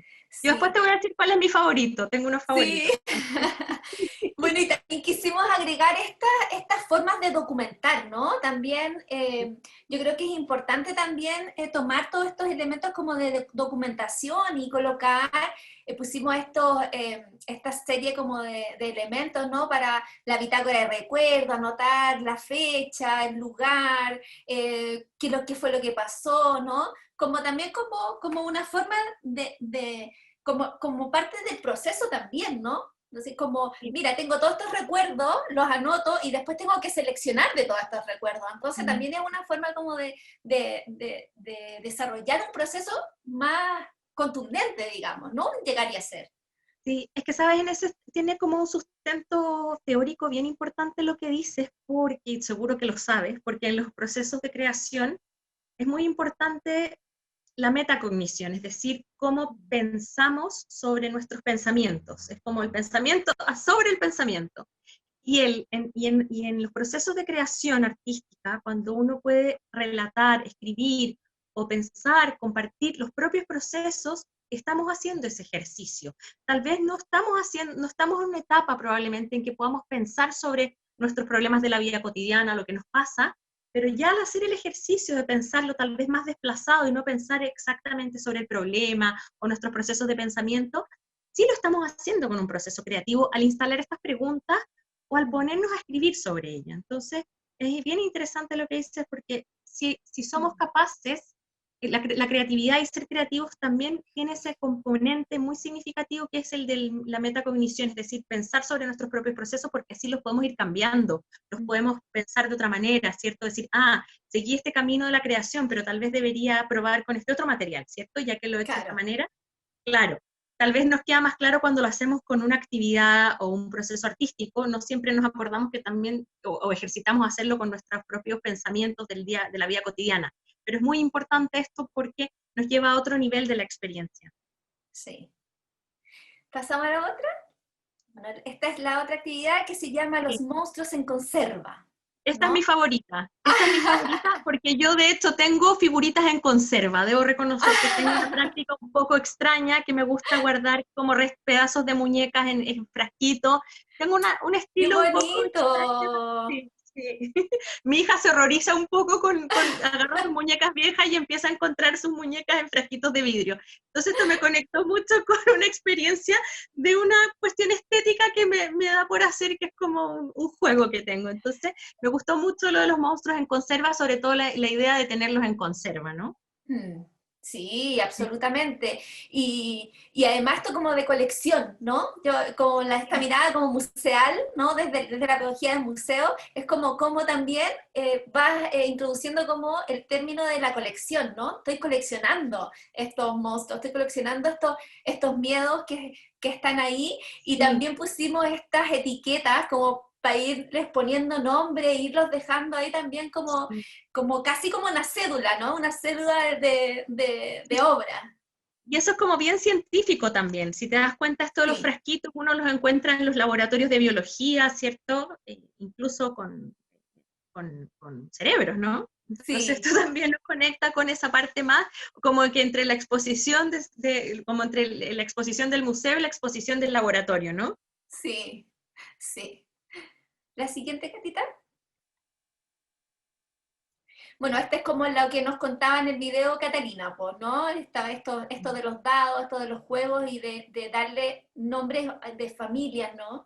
Yo después te voy a decir cuál es mi favorito, tengo unos favoritos. Sí. Bueno, y también quisimos agregar estas formas de documentar, ¿no? También yo creo que es importante también tomar todos estos elementos como de documentación y colocar, pusimos esta serie como de elementos, ¿no? Para la bitácora de recuerdo, anotar la fecha, el lugar, qué fue lo que pasó, ¿no? Como también como una forma como parte del proceso también, ¿no? Entonces, como, mira, tengo todos estos recuerdos, los anoto y después tengo que seleccionar de todos estos recuerdos. Entonces, también es una forma como de desarrollar un proceso más contundente, digamos, ¿no? Llegaría a ser. Sí, es que sabes, tiene como un sustento teórico bien importante lo que dices, porque seguro que lo sabes, porque en los procesos de creación es muy importante la metacognición, es decir, cómo pensamos sobre nuestros pensamientos. Es como el pensamiento sobre el pensamiento. Y en los procesos de creación artística, cuando uno puede relatar, escribir o pensar, compartir los propios procesos, estamos haciendo ese ejercicio. Tal vez no estamos en una etapa probablemente en que podamos pensar sobre nuestros problemas de la vida cotidiana, lo que nos pasa, pero ya al hacer el ejercicio de pensarlo tal vez más desplazado y no pensar exactamente sobre el problema o nuestros procesos de pensamiento, sí lo estamos haciendo con un proceso creativo al instalar estas preguntas o al ponernos a escribir sobre ella. Entonces, es bien interesante lo que dices, porque si somos capaces, la creatividad y ser creativos también tiene ese componente muy significativo que es el de la metacognición, es decir, pensar sobre nuestros propios procesos, porque así los podemos ir cambiando, los podemos pensar de otra manera, ¿cierto? Decir, seguí este camino de la creación, pero tal vez debería probar con este otro material, ¿cierto? Ya que lo he hecho de esta manera. Claro, tal vez nos queda más claro cuando lo hacemos con una actividad o un proceso artístico, no siempre nos acordamos que también, o ejercitamos hacerlo con nuestros propios pensamientos de la vida cotidiana. Pero es muy importante esto porque nos lleva a otro nivel de la experiencia. Sí. ¿Pasamos a la otra? Bueno, esta es la otra actividad que se llama Los monstruos en conserva. Esta es mi favorita. Esta es mi favorita porque yo de hecho tengo figuritas en conserva. Debo reconocer que tengo una práctica un poco extraña, que me gusta guardar como pedazos de muñecas en frasquitos. Tengo un estilo ¡Qué un poco extraño. Sí, sí. Mi hija se horroriza un poco con agarrar sus muñecas viejas y empieza a encontrar sus muñecas en frasquitos de vidrio. Entonces esto me conectó mucho con una experiencia de una cuestión estética que me da por hacer, que es como un juego que tengo. Entonces me gustó mucho lo de los monstruos en conserva, sobre todo la idea de tenerlos en conserva, ¿no? Sí, absolutamente. Y además esto como de colección, ¿no? Yo, con esta mirada como museal, ¿no? Desde la pedagogía del museo, es como también vas introduciendo como el término de la colección, ¿no? Estoy coleccionando estos monstruos, estoy coleccionando estos miedos que están ahí, y Sí. también pusimos estas etiquetas como para irles poniendo nombre, e irlos dejando ahí también como casi como una cédula, ¿no? Una cédula de obra. Y eso es como bien científico también. Si te das cuenta, esto de los Sí, frasquitos uno los encuentra en los laboratorios de biología, ¿cierto? Incluso con cerebros, ¿no? Entonces sí, esto también nos conecta con esa parte más, como que entre la exposición, como entre la exposición del museo y la exposición del laboratorio, ¿no? sí, sí. La siguiente, Catita. Bueno, este es como lo que nos contaba en el video Catalina, pues, ¿no? Esto de los dados, esto de los juegos y de darle nombres de familias, ¿no?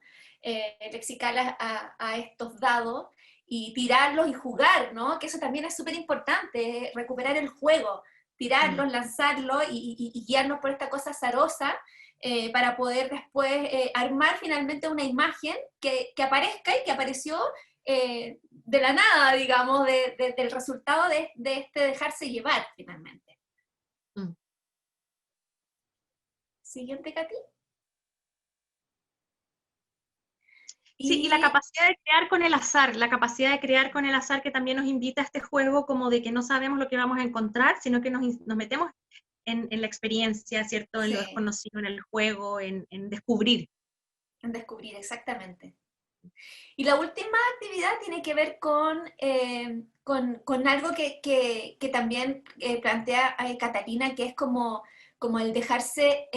Lexicales a estos dados y tirarlos y jugar, ¿no? Que eso también es súper importante, recuperar el juego, Mm. tirarlos, lanzarlos y guiarnos por esta cosa azarosa, para poder después armar finalmente una imagen que aparezca y que apareció de la nada, digamos, del resultado de este dejarse llevar finalmente. Mm. Siguiente, Katy. Sí, y la Y capacidad de crear con el azar, la capacidad de crear con el azar que también nos invita a este juego como de que no sabemos lo que vamos a encontrar, sino que nos metemos en la experiencia, ¿cierto? En lo sí, desconocido, en el juego, en descubrir. en descubrir, exactamente. Y la última actividad tiene que ver con algo que también plantea Catalina, que es como el dejarse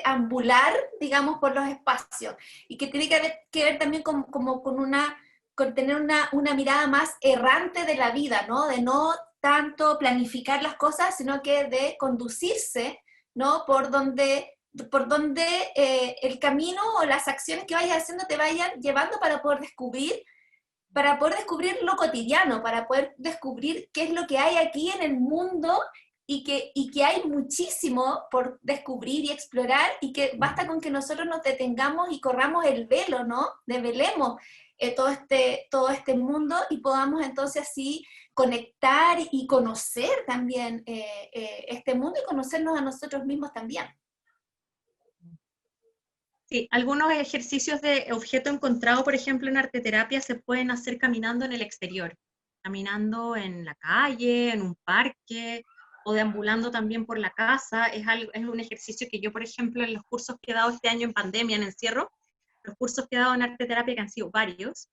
ambular, digamos, por los espacios, y que tiene que ver también con tener una mirada más errante de la vida, ¿no? De no tanto planificar las cosas, sino que de conducirse, ¿no? Por donde el camino o las acciones que vayas haciendo te vayan llevando para poder descubrir lo cotidiano, para poder descubrir qué es lo que hay aquí en el mundo, y que hay muchísimo por descubrir y explorar, y que basta con que nosotros nos detengamos y corramos el velo, ¿no? Develemos todo este mundo, y podamos entonces así conectar y conocer también este mundo, y conocernos a nosotros mismos también. Sí, algunos ejercicios de objeto encontrado, por ejemplo, en arteterapia, se pueden hacer caminando en el exterior, caminando en la calle, en un parque, o deambulando también por la casa. Es un ejercicio que yo, por ejemplo, en los cursos que he dado este año en pandemia, en encierro, los cursos que he dado en arteterapia, que han sido varios,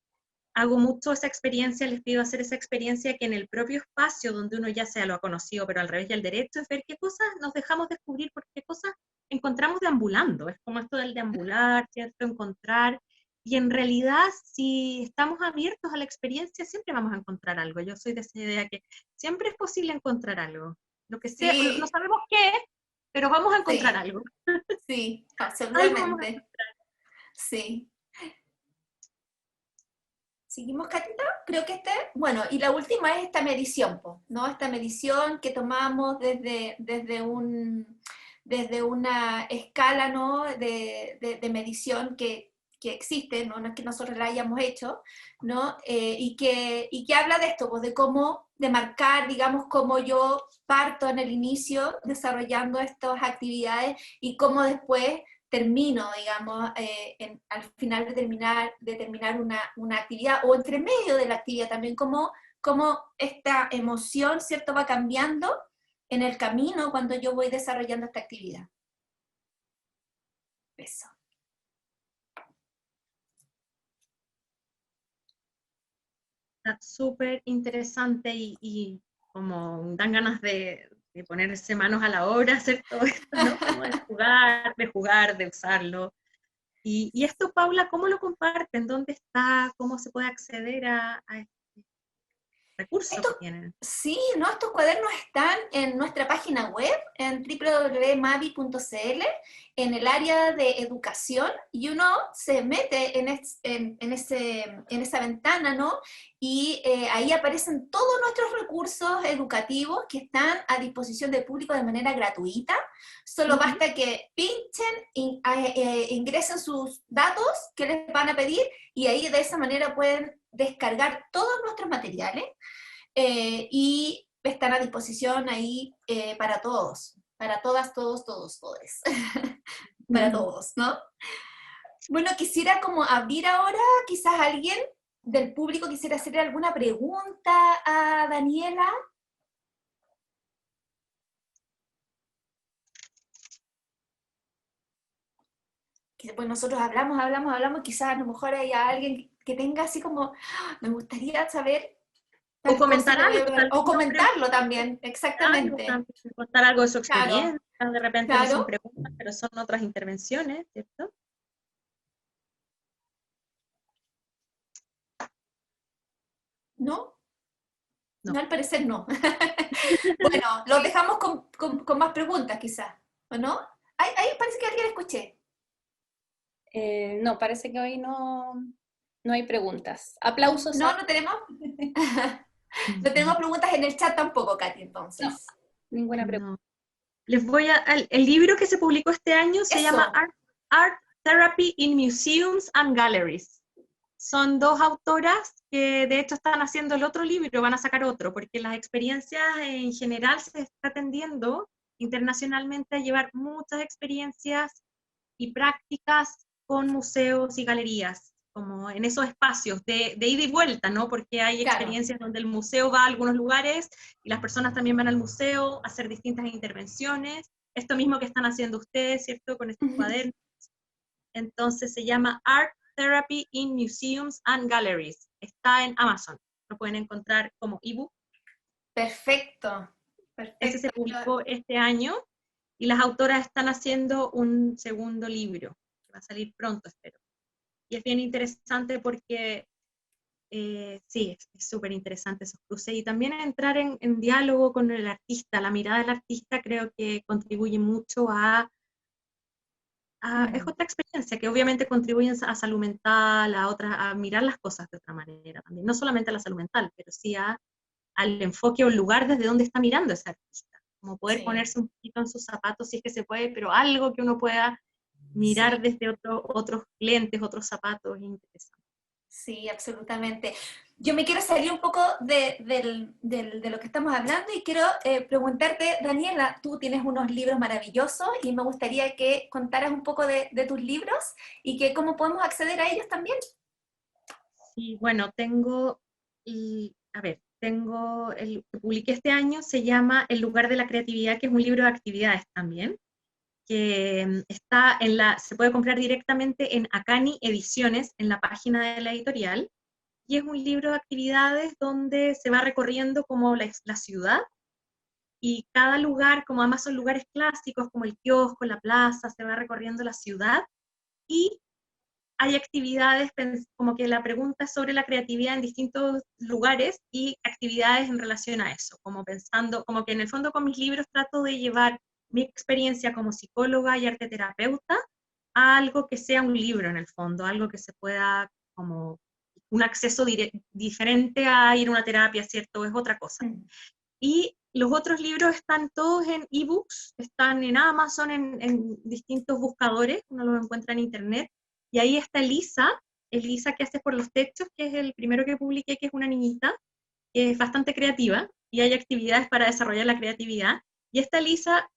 hago mucho esa experiencia, les pido hacer esa experiencia que en el propio espacio donde uno ya sea lo ha conocido, pero al revés y al derecho, es ver qué cosas nos dejamos descubrir, porque qué cosas encontramos deambulando. Es como esto del deambular, ¿cierto? Encontrar. Y en realidad, si estamos abiertos a la experiencia, siempre vamos a encontrar algo. Yo soy de esa idea que siempre es posible encontrar algo. Lo que sea, no Sí, sabemos qué, pero vamos a encontrar sí, algo. sí, Algo vamos a absolutamente. encontrar. Sí. ¿Seguimos, Catita? Creo que bueno, y la última es esta medición, po, ¿no? Esta medición que tomamos desde una escala, ¿no? de medición que existe, ¿no? No es que nosotros la hayamos hecho, ¿no? Y que habla de esto, pues, de marcar, digamos, cómo yo parto en el inicio desarrollando estas actividades, y cómo después termino, digamos, al final de terminar una actividad, o entre medio de la actividad también, cómo esta emoción, ¿cierto?, va cambiando en el camino cuando yo voy desarrollando esta actividad. Eso. Está súper interesante y como dan ganas de ponerse manos a la obra, hacer todo esto, ¿no? Como de jugar, de usarlo. Y esto, Paula, ¿cómo lo comparten? ¿Dónde está? ¿Cómo se puede acceder a esto? recursos Estos, que tienen. sí, ¿no? Estos cuadernos están en nuestra página web, en www.mavi.cl, en el área de educación, y uno se mete en esa ventana, ¿no? Y ahí aparecen todos nuestros recursos educativos que están a disposición del público de manera gratuita. Solo basta que pinchen, ingresen sus datos que les van a pedir, y ahí de esa manera pueden descargar todos nuestros materiales, y están a disposición ahí para todos, para todas, todos, todes, para todos, ¿no? Bueno, quisiera como abrir ahora, quizás alguien del público quisiera hacerle alguna pregunta a Daniela. Que pues nosotros hablamos, quizás a lo mejor hay alguien que tenga así como, "Ah, me gustaría saber O tal comentar cosa que voy a algo, hablar", tal o vez no comentarlo también, algo, exactamente. también contar algo de su Claro, experiencia, de repente no son claro. preguntas, pero son otras intervenciones, ¿cierto? ¿No? No. No, al parecer no. Bueno, los dejamos con más preguntas quizás, ¿o no? Ahí parece que alguien escuché. No, parece que hoy no hay preguntas. Aplausos No, a... no tenemos. No tenemos preguntas en el chat tampoco, Katy, No, entonces. ninguna pregunta. No. Les voy el libro que se publicó este año se llama Eso. Art Therapy in Museums and Galleries. Son dos autoras que de hecho están haciendo el otro libro, van a sacar otro, porque las experiencias en general se está tendiendo internacionalmente a llevar muchas experiencias y prácticas con museos y galerías, como en esos espacios de ida y vuelta, ¿no? Porque hay Claro. experiencias donde el museo va a algunos lugares y las personas también van al museo a hacer distintas intervenciones. Esto mismo que están haciendo ustedes, ¿cierto? Con estos cuadernos. Entonces se llama Art Therapy in Museums and Galleries. Está en Amazon. Lo pueden encontrar como ebook. Perfecto. Ese se Perfecto. publicó este año y las autoras están haciendo un segundo libro, que va a salir pronto, espero. Y es bien interesante porque, sí, es súper interesante esos cruces. Y también entrar en diálogo con el artista, la mirada del artista creo que contribuye mucho es otra experiencia que obviamente contribuye a salud mental, a mirar las cosas de otra manera también. No solamente a la salud mental, pero sí al enfoque o el lugar desde donde está mirando ese artista. Como poder Sí. ponerse un poquito en sus zapatos si es que se puede, pero algo que uno pueda mirar Sí. desde otros lentes, otros zapatos, es interesante. Sí, absolutamente. Yo me quiero salir un poco de lo que estamos hablando y quiero preguntarte, Daniela, tú tienes unos libros maravillosos y me gustaría que contaras un poco de tus libros y que cómo podemos acceder a ellos también. Sí, bueno, tengo el que publiqué este año, se llama El lugar de la creatividad, que es un libro de actividades también, que está se puede comprar directamente en Acani Ediciones, en la página de la editorial, y es un libro de actividades donde se va recorriendo como la ciudad, y cada lugar, como además son lugares clásicos, como el kiosco, la plaza, se va recorriendo la ciudad, y hay actividades, como que la pregunta es sobre la creatividad en distintos lugares y actividades en relación a eso, como pensando, como que en el fondo con mis libros trato de llevar mi experiencia como psicóloga y arteterapeuta a algo que sea un libro en el fondo, algo que se pueda como un acceso diferente a ir a una terapia, ¿cierto? Es otra cosa. Y los otros libros están todos en ebooks, están en Amazon, en distintos buscadores, uno los encuentra en internet, y ahí está Elisa que hace por los techos, que es el primero que publiqué, que es una niñita, que es bastante creativa, y hay actividades para desarrollar la creatividad, y esta Elisa,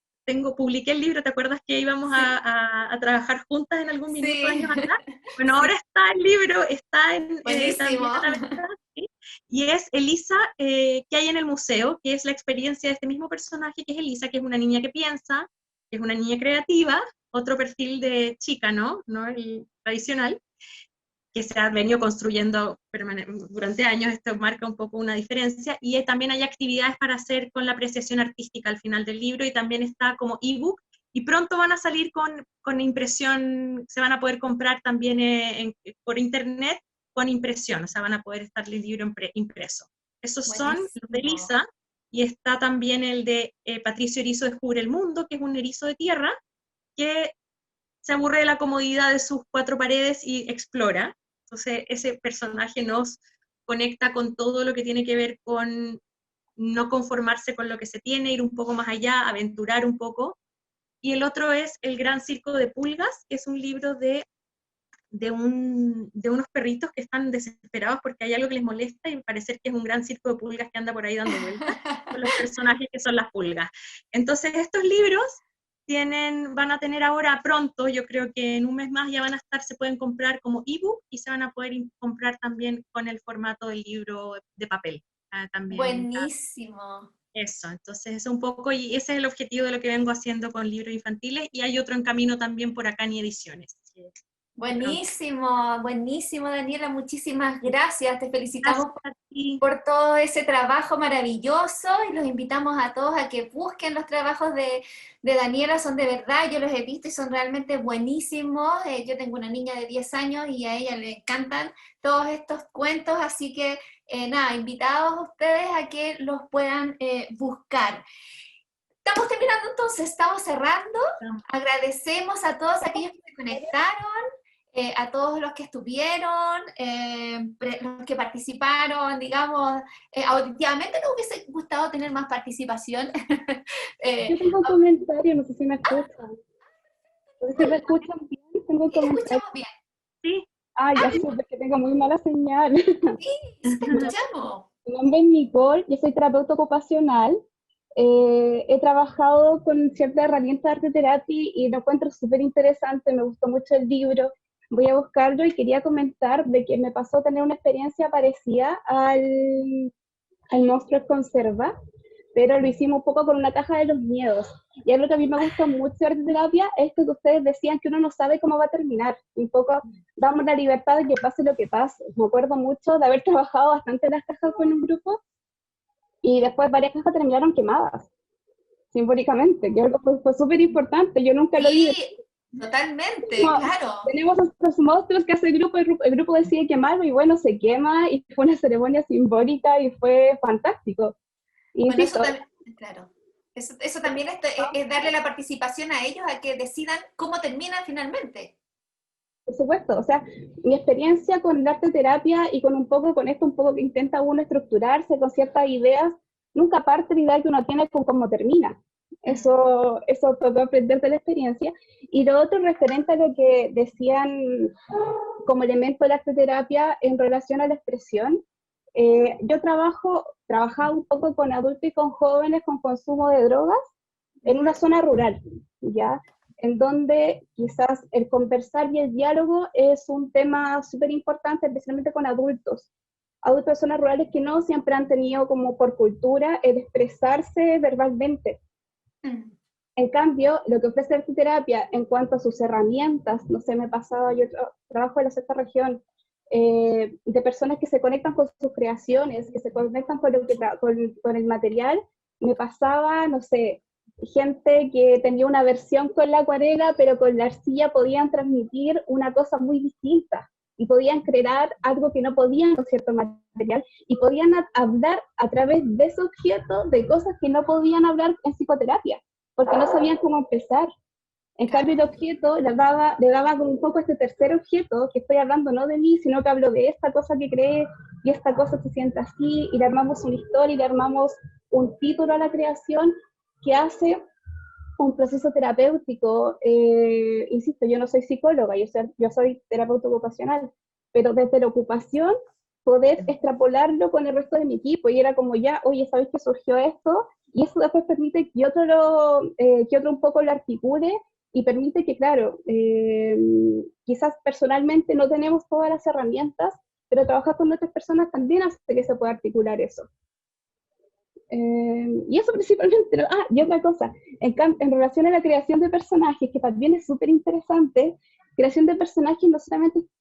publiqué el libro, ¿te acuerdas que íbamos a trabajar juntas en algún minuto Sí. años atrás? Bueno, Sí. ahora está el libro, está Buenísimo. también a la venta, ¿sí? Y es Elisa, que hay en el museo, que es la experiencia de este mismo personaje, que es Elisa, que es una niña que piensa, que es una niña creativa, otro perfil de chica, ¿no? No el tradicional, que se ha venido construyendo durante años. Esto marca un poco una diferencia, y también hay actividades para hacer con la apreciación artística al final del libro, y también está como ebook, y pronto van a salir con impresión, se van a poder comprar también por internet con impresión, o sea, van a poder estar el libro impreso. Esos son los de Buenísimo. Elisa, y está también el de Patricio Erizo descubre el mundo, que es un erizo de tierra, que se aburre de la comodidad de sus 4 paredes y explora. Entonces ese personaje nos conecta con todo lo que tiene que ver con no conformarse con lo que se tiene, ir un poco más allá, aventurar un poco. Y el otro es El Gran Circo de Pulgas, que es un libro de unos perritos que están desesperados porque hay algo que les molesta y parecer que es un gran circo de pulgas que anda por ahí dando vueltas, con los personajes que son las pulgas. Entonces estos libros van a tener ahora pronto, yo creo que en un mes más ya van a estar, se pueden comprar como ebook y se van a poder comprar también con el formato del libro de papel. También. Buenísimo. Eso, entonces es un poco, y ese es el objetivo de lo que vengo haciendo con libros infantiles, y hay otro en camino también por acá en Ediciones. Buenísimo, buenísimo, Daniela, muchísimas gracias. Te felicitamos Gracias a ti. por todo ese trabajo maravilloso y los invitamos a todos a que busquen los trabajos de Daniela, son de verdad, yo los he visto y son realmente buenísimos. Yo tengo una niña de 10 años y a ella le encantan todos estos cuentos, así que nada, invitados a ustedes a que los puedan buscar. Estamos terminando entonces, estamos cerrando. Agradecemos a todos aquellos que se conectaron, a todos los que estuvieron, los que participaron, digamos, auditivamente. Nos hubiese gustado tener más participación. Yo tengo un comentario, no sé si me escuchan. No sé si me escuchan bien, tengo un ¿Sí te comentario. escuchamos bien? Sí. Ya supe que tengo muy mala señal. Sí, te escuchamos. Mi nombre es Nicole, yo soy terapeuta ocupacional. He trabajado con ciertas herramientas de arte terapia y lo encuentro súper interesante, me gustó mucho el libro. Voy a buscarlo y quería comentar de que me pasó a tener una experiencia parecida al monstruo conserva, pero lo hicimos un poco con una caja de los miedos. Y algo que a mí me gusta mucho de arte terapia es esto que ustedes decían, que uno no sabe cómo va a terminar. Un poco damos la libertad de que pase lo que pase. Me acuerdo mucho de haber trabajado bastante en las cajas con un grupo y después varias cajas terminaron quemadas, simbólicamente, que algo fue súper importante. Yo nunca lo vi. Sí, totalmente, No, claro. tenemos estos monstruos que hace el grupo decide quemarlo y bueno, se quema y fue una ceremonia simbólica y fue fantástico. Bueno, Insisto, eso también, claro. Eso también es darle la participación a ellos a que decidan cómo terminan finalmente. por supuesto, o sea, mi experiencia con el arte terapia y con un poco con esto, un poco que intenta uno estructurarse con ciertas ideas, nunca parte de la idea que uno tiene con cómo termina. Eso tocó aprender de la experiencia. Y lo otro referente a lo que decían como elemento de la arte terapia en relación a la expresión, yo trabajaba un poco con adultos y con jóvenes con consumo de drogas en una zona rural, ¿ya? En donde quizás el conversar y el diálogo es un tema súper importante, especialmente con adultos de zonas rurales que no siempre han tenido como por cultura el expresarse verbalmente. En cambio, lo que ofrece arte terapia en cuanto a sus herramientas, no sé, me pasaba, yo trabajo en la sexta región, de personas que se conectan con sus creaciones, que se conectan con el material, me pasaba, no sé, gente que tenía una versión con la acuarela, pero con la arcilla podían transmitir una cosa muy distinta, y podían crear algo que no podían con cierto material, y podían hablar a través de ese objeto de cosas que no podían hablar en psicoterapia, porque no sabían cómo empezar. En cambio, el objeto le daba como un poco este tercer objeto, que estoy hablando no de mí, sino que hablo de esta cosa que creé, y esta cosa se siente así, y le armamos una historia, y le armamos un título a la creación, que hace un proceso terapéutico. Insisto, yo no soy psicóloga, yo soy terapeuta ocupacional, pero desde la ocupación poder extrapolarlo con el resto de mi equipo, y era como ya, oye, ¿sabes que surgió esto? Y eso después permite que otro un poco lo articule, y permite que, claro, quizás personalmente no tenemos todas las herramientas, pero trabajar con otras personas también hace que se pueda articular eso. Y eso principalmente. Y otra cosa, en relación a la creación de personajes, que también es súper interesante, creación de personajes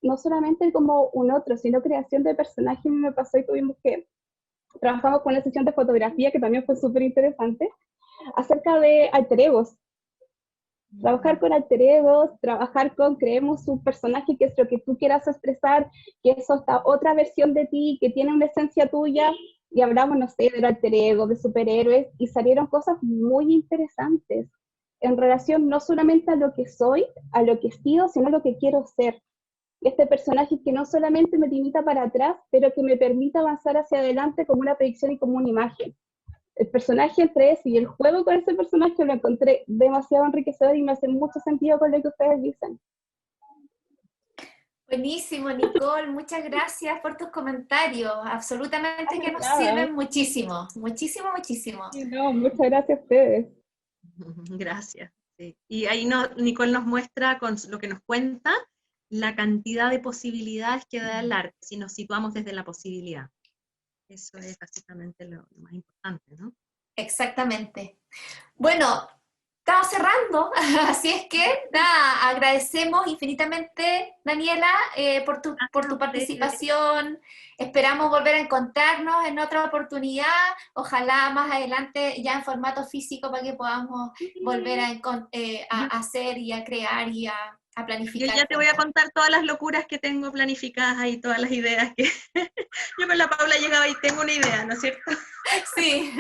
no solamente como un otro, sino creación de personajes. Me pasó y tuvimos que, trabajamos con una sesión de fotografía que también fue súper interesante, acerca de alter egos. Trabajar con alter egos, creemos un personaje que es lo que tú quieras expresar, que es esta otra versión de ti, que tiene una esencia tuya, y hablamos, no sé, del alter ego, de superhéroes, y salieron cosas muy interesantes en relación no solamente a lo que soy, a lo que he sido, sino a lo que quiero ser. Este personaje que no solamente me limita para atrás, pero que me permite avanzar hacia adelante como una predicción y como una imagen. El personaje entre ese y el juego con ese personaje lo encontré demasiado enriquecedor y me hace mucho sentido con lo que ustedes dicen. Buenísimo, Nicole, muchas gracias por tus comentarios, absolutamente que nos sirven muchísimo, muchísimo, muchísimo. No, muchas gracias a ustedes. Gracias. Sí. Y ahí Nicole nos muestra con lo que nos cuenta la cantidad de posibilidades que da el arte, si nos situamos desde la posibilidad. Eso es básicamente lo más importante, ¿no? Exactamente. Bueno, estamos cerrando, así es que nada, agradecemos infinitamente, Daniela, por tu participación. Esperamos volver a encontrarnos en otra oportunidad, ojalá más adelante ya en formato físico para que podamos volver a hacer y a crear y a planificar. Yo ya te voy a contar todas las locuras que tengo planificadas ahí, todas las ideas que yo con la Paula llegaba y tengo una idea, ¿no es cierto? Sí,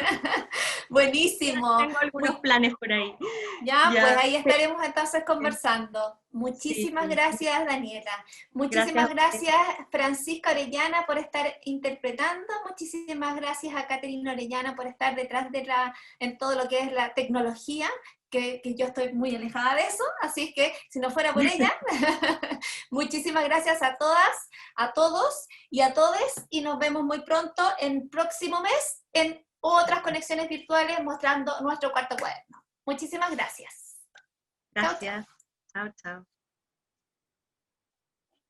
buenísimo. Tengo algunos planes por ahí. Ya, pues ahí estaremos entonces conversando. Muchísimas Sí. gracias, Daniela. Muchísimas gracias, Francisca Orellana, por estar interpretando. Muchísimas gracias a Catherine Orellana por estar detrás en todo lo que es la tecnología, que yo estoy muy alejada de eso, así es que si no fuera por ella, muchísimas gracias a todas, a todos y a todes, y nos vemos muy pronto en próximo mes en otras conexiones virtuales mostrando nuestro cuarto cuaderno. Muchísimas gracias. Gracias. Chao, chao.